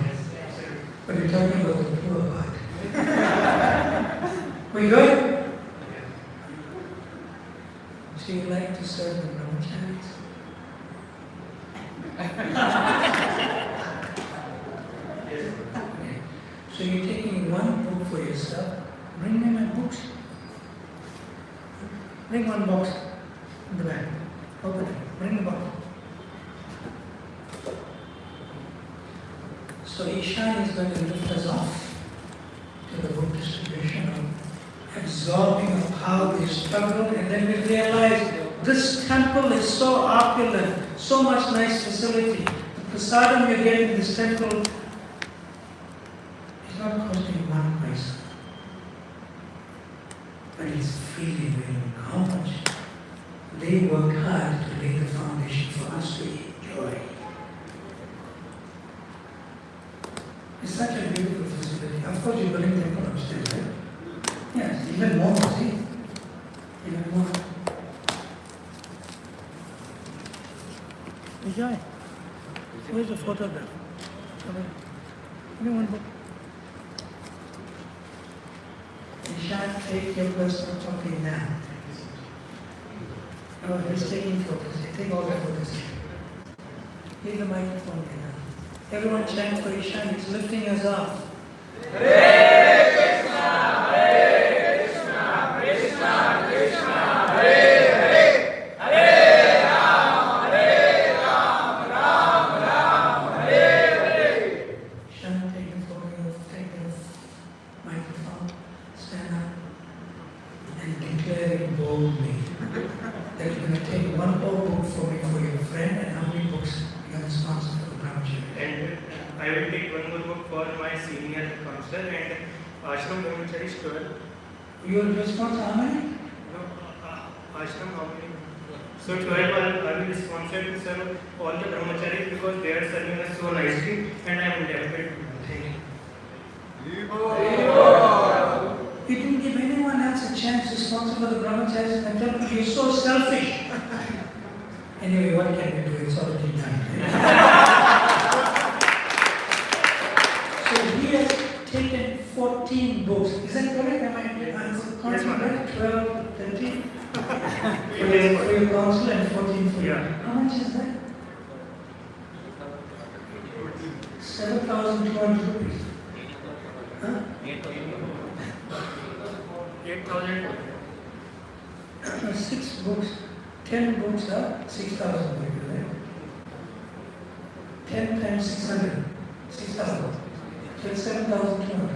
But we're talking about the poor part. We good? So you like to serve the brahmacharis? Okay. So you're taking one book for yourself. Bring me my books. Bring one box in the back. Open it. Bring the box. So Ishan is going to lift us off to the book distribution of absorbing of how they struggled, and then we realize this temple is so opulent, so much nice facility. The prasadam you're getting in this temple is not costing 1 paisa, but it's freely available. How much? They work hard to lay the foundation for us to enjoy. It's such a beautiful facility. Of course, you believe temple upstairs, right? Yes, even more, see? Even more. Vijay, where's the photograph? Give me one book. Ishan, take your personal copy now. Oh, he's taking photos. Take all the photos. Leave the microphone here now. Everyone chant for Ishan. He's lifting us off. Hare Krishna, Krishna Krishna, Hare Hare, Hare Rama. for me for your friend, and how many books you are sponsor for the brahmachari? And I will take one more book for my senior counselor and Ashram Brahmachari is 12. You are responsible how many? No, Ashram how many? So 12 I will be responsible to serve all the brahmacharis because they are serving us so nicely and I am indebted to them. You didn't give anyone else a chance to sponsor for the brahmacharis and tell them you're so selfish. Anyway, what can we do? It's already done. So he has taken 14 books. Is that correct? Am I correct? 12, 13? For your council and 14 for you. Yeah. How much is that? 7,200 rupees. Huh? 8,000. 6 books. 10 books are 6,000 rupees, right? 10 times 600. 6,000. So it's 7,200.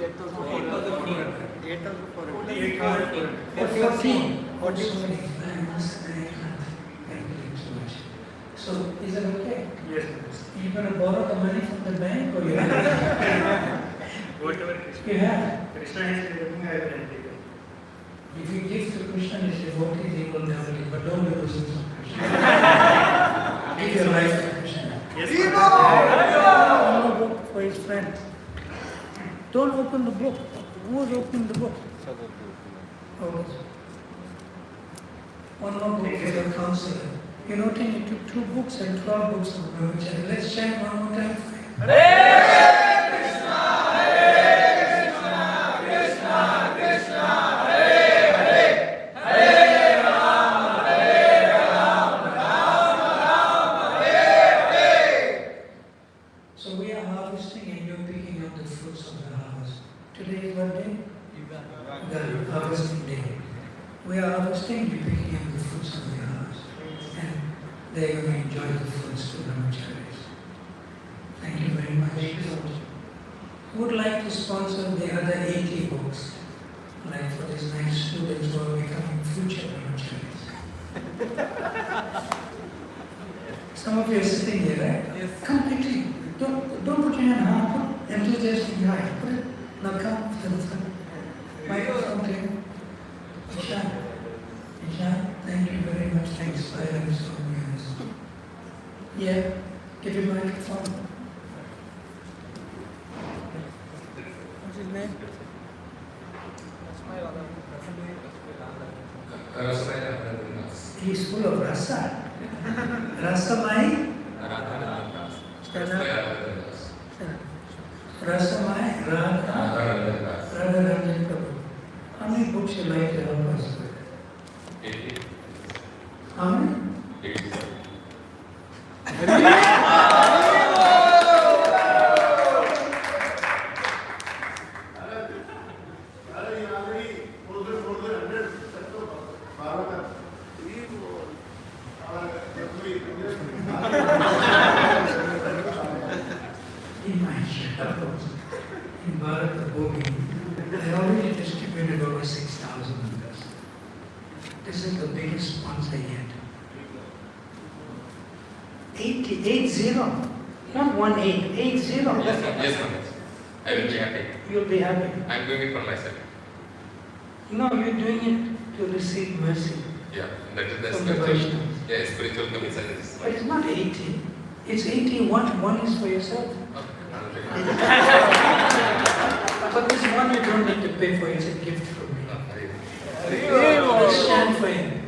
8,400. 8,400. 14. I can't believe so much. So is that okay? Yes. Are you going to borrow the money from the bank or you have? Whatever Krishna. You have. Krishna has given me, I will take it. If you give to Krishna and his devotees, he will double it. But don't lose it to Krishna. Give your life to Krishna. Yes, Open the book for his friend. Don't open the book. Who is opening the book? Oh. One more book for your counselor. You know, you took 2 books and 12 books of brahmachari. Let's chant one more time for him. So we are harvesting and you're picking up the fruits of the harvest. Today is what day? The harvesting day. We are harvesting, you're picking up the fruits of the harvest. And they're going to enjoy the fruits to brahmacharis. Thank you very much. Who would like to sponsor the other 80 books? Like for these nice students who are becoming future brahmacharis. Some of you are sitting here, right? Yes. Come quickly. Don't put your hand hard. Put enthusiastic high. Put it. Now come to the front. Microphone to him. Ishan. Ishan, thank you very much. Thanks for having so many. Yeah, give him microphone. What's his name? He's full of rasa. Rasamai? Rasamai? Radha Ranjan Prabhu. How many books you like to help us with? 80. How many? 87. In my shelves, in Bharat Bhogi, I already distributed over 6,000 of this. This is the biggest sponsor yet. 80, not 18, 80. Yes, ma'am. Yes, ma'am. I will be happy. You'll be happy. I am doing it for myself. No, you're doing it to receive mercy Yeah, that is the from the spiritual. Vaishnavas. Yeah, spiritual commitment. But it's not 80. It's 81. One is for yourself. But this one you don't need to pay for. It's a gift from me. Let's stand for him.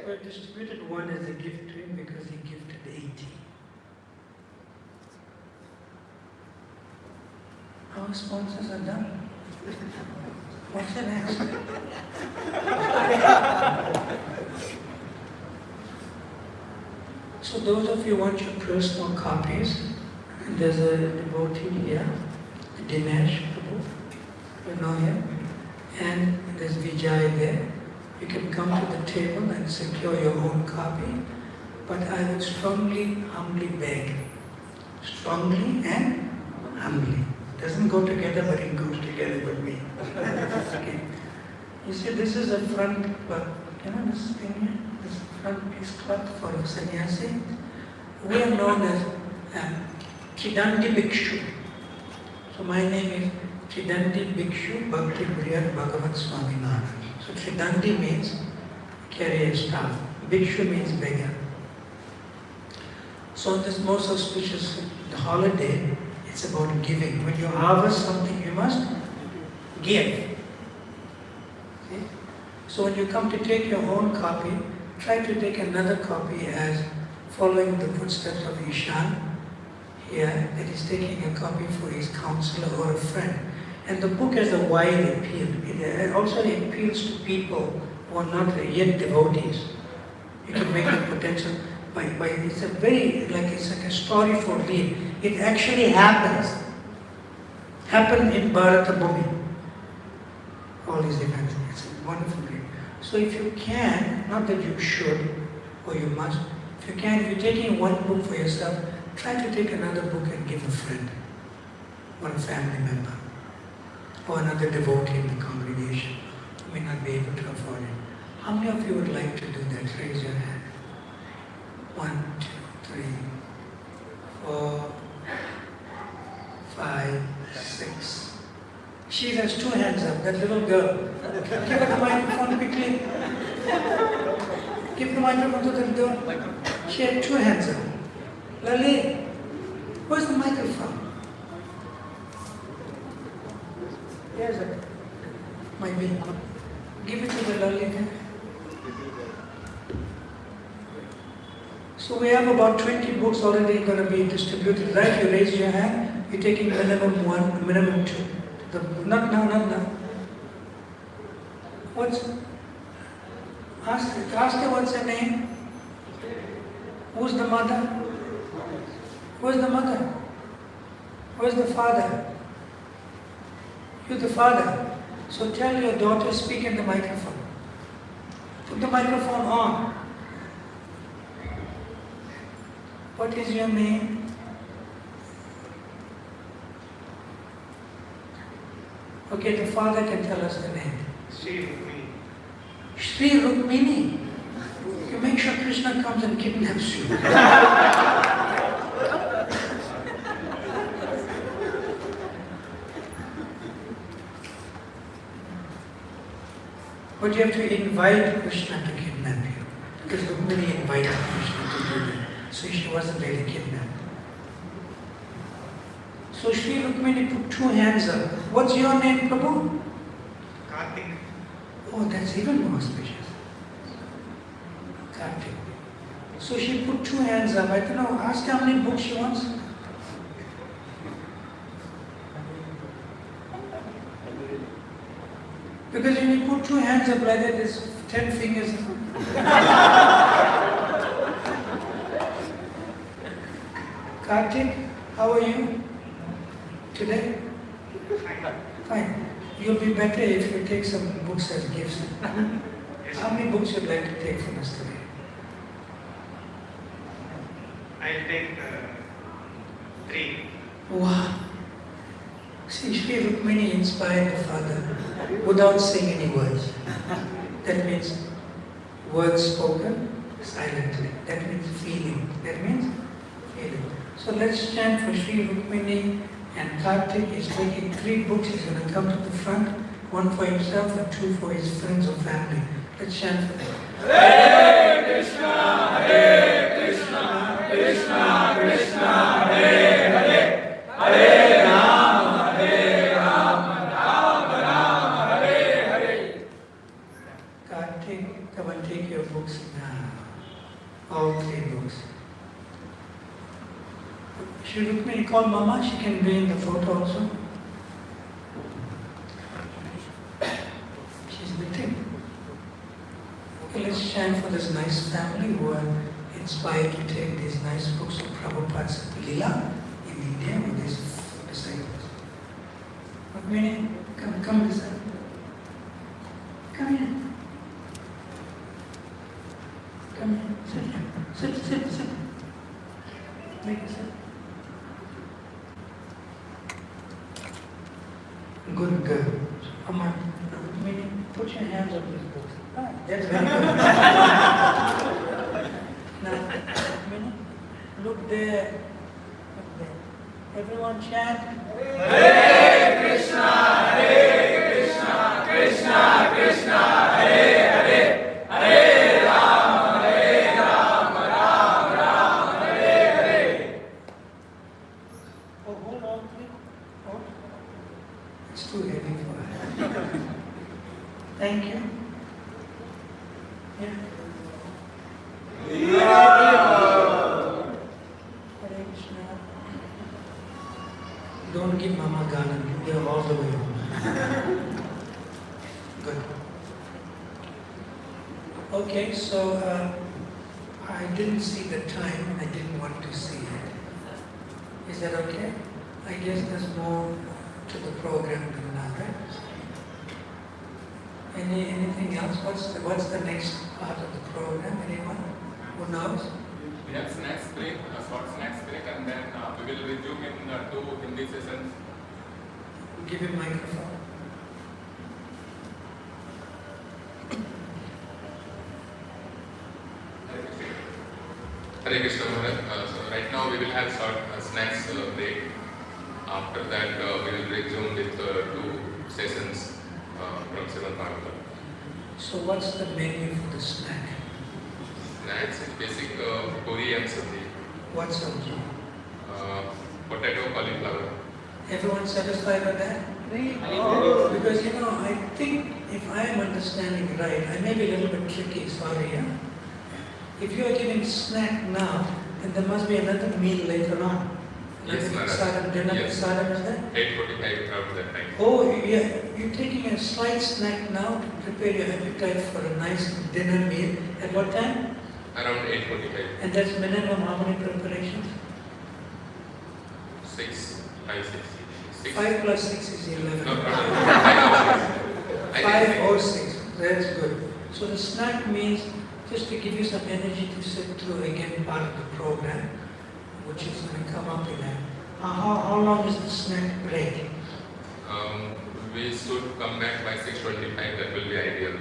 We distributed one as a gift to him because he gifted 80. Our sponsors are done. What's the next? So those of you who want your personal copies, there's a devotee here, Dinesh Prabhu, you know him, and there's Vijay there. You can come to the table and secure your own copy. but I would strongly, humbly beg. Strongly and humbly. Doesn't go together, but it goes together with me. Okay. You see, this is a front, this thing here, this front piece cloth for a sannyasi. We are known as Chidandi Bhikshu. So my name is Chidandi Bhikshu Bhakti Bhrihad Bhagavat Swami Maharaj. So Chidandi means carry a staff. Bhikshu means beggar. So on this most auspicious holiday, it's about giving. When you harvest something, you must give. See? So when you come to take your own copy, try to take another copy as following the footsteps of Ishan. Here, that is taking a copy for his counselor or a friend. And the book has a wide appeal. It also appeals to people who are not yet devotees. You can make the potential by it's like a story for me. It actually happens. Happened in Bharata Bhumi. All these events. It's a wonderful game. So if you can, not that you should or you must, if you can, if you're taking one book for yourself, try to take another book and give a friend or a family member or another devotee in the congregation who may not be able to afford it. How many of you would like to do that? Raise your hand. 1, 2, 3, 4, 5, 6. She has 2 hands up, that little girl. Give her the microphone quickly. Give the microphone to the girl. She had 2 hands up. Lali, where's the microphone? Here's it. Might be. Give it to the Lali then. So we have about 20 books already going to be distributed. Right? You raise your hand. You're taking minimum 1, minimum 2. Not now. Ask her what's her name. Who's the mother? Where's the mother? Where's the father? You're the father. So tell your daughter, speak in the microphone. Put the microphone on. What is your name? Okay, the father can tell us the name. Sri Rukmini. Sri Rukmini. You make sure Krishna comes and kidnaps you. But you have to invite Krishna to kidnap you. Because Rukmini invited Krishna to do that. So she wasn't really kidnapped. So Sri Rukmini put 2 hands up. What's your name, Prabhu? Kartik. Oh, that's even more auspicious. Kartik. So she put 2 hands up. I don't know, ask how many books she wants. Because when you put 2 hands up like that, there's 10 fingers. Kartik, how are you today? Fine. You'll be better if you take some books as gifts. How many books would you like to take from us today? I'll take 3. Wow. See, Sri Rukmini inspired the father without saying any words. That means words spoken silently. That means feeling. That means feeling. So let's chant for Sri Rukmini, and Kartik is taking 3 books. He's going to come to the front, 1 for himself and 2 for his friends or family. Let's chant for them. Hare Krishna, Krishna Krishna, Hare Hare, Hare Rama, Rama Rama, Hare Hare. Kartik, come and take your books now. All 3 books. Sri Rukmini, call Mama, she can be in the photo also. She's knitting. Okay, let's chant for this nice family who are inspired to take these nice books of Prabhupada's Lila in India with his disciples. Rukmini, come this side. Come here. Come here, sit here. Sit. Make a sit. Good girl. Come on. Put your hands on these books. Ah, that's very good. Now, Minnie, look there. Look there. Everyone chant. Hare Krishna, Krishna Krishna, Hare Hare, Hare Rama, Rama Rama, Hare Hare. Oh, hold on, please. Hold. It's too heavy for her. Thank you. Yeah. Hare Krishna. Don't give Mama Galan. You are all the way home. Good. Okay, so I didn't see the time and I didn't want to see it. Is that okay? I guess there's more to the program than now, right? Anything else? What's the next part of the program? Anyone who knows? We have snacks break, a short snacks break, and then we will resume in 2 Hindi sessions. Give him microphone. Hare Krishna Maharaj. So right now we will have short snacks break. After that we will resume with 2 sessions from 7 Bhagvata. So what's the menu for the snack? Snacks is basic puri and sabji. What's sabji? Potato, cauliflower. Everyone satisfied with that? Because I think if I am understanding right, I may be a little bit tricky, sorry. Yeah? If you are giving snack now, then there must be another meal later on. Yes, Maharaj. Sadhana, dinner, Yes. sadhana is there? 8:45 around that time. Oh, yeah, you're taking a slight snack now to prepare your appetite for a nice dinner meal. At what time? Around 8:45. And that's minimum how many preparations? 6, 5, 6. 6. 5 plus 6 is 11. No, 5 5 or 6, that's good. So the snack means just to give you some energy to sit through again part of the program, which is going to come up in that. How long is the snack break? We should come back by 6:25. That will be ideal.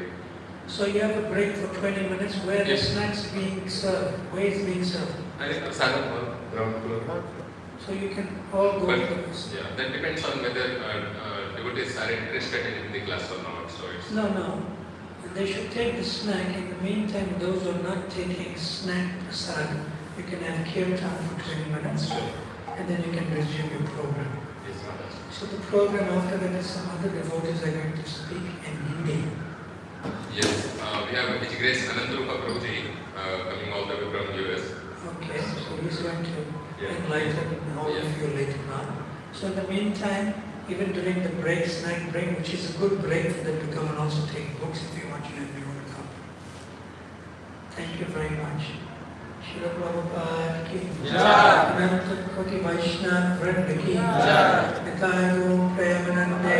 So you have a break for 20 minutes where the Yes. snacks being served, where it's being served. Sadhana hall, ground floor. So you can all go But to this. yeah, that depends on whether devotees are interested in the class or not. So it's No. They should take the snack. In the meantime, those who are not taking snack prasad, you can have kirtan for 20 minutes and then you can resume your program. yes, Maharaj. So the program after that is some other devotees are going to speak in Hindi. Yes, we have His Grace Anantarupa Prabhuji coming all the way from US. Okay, so he's going to Yeah. enlighten all of you later on. So in the meantime, even during the break, snack break, which is a good break for them to come and also take books if you want to come. Thank you very much. Shri Prabhupada ki Jai. Ananta Koti Vaishnava Vrinda ki Jai. Nitaya Premanande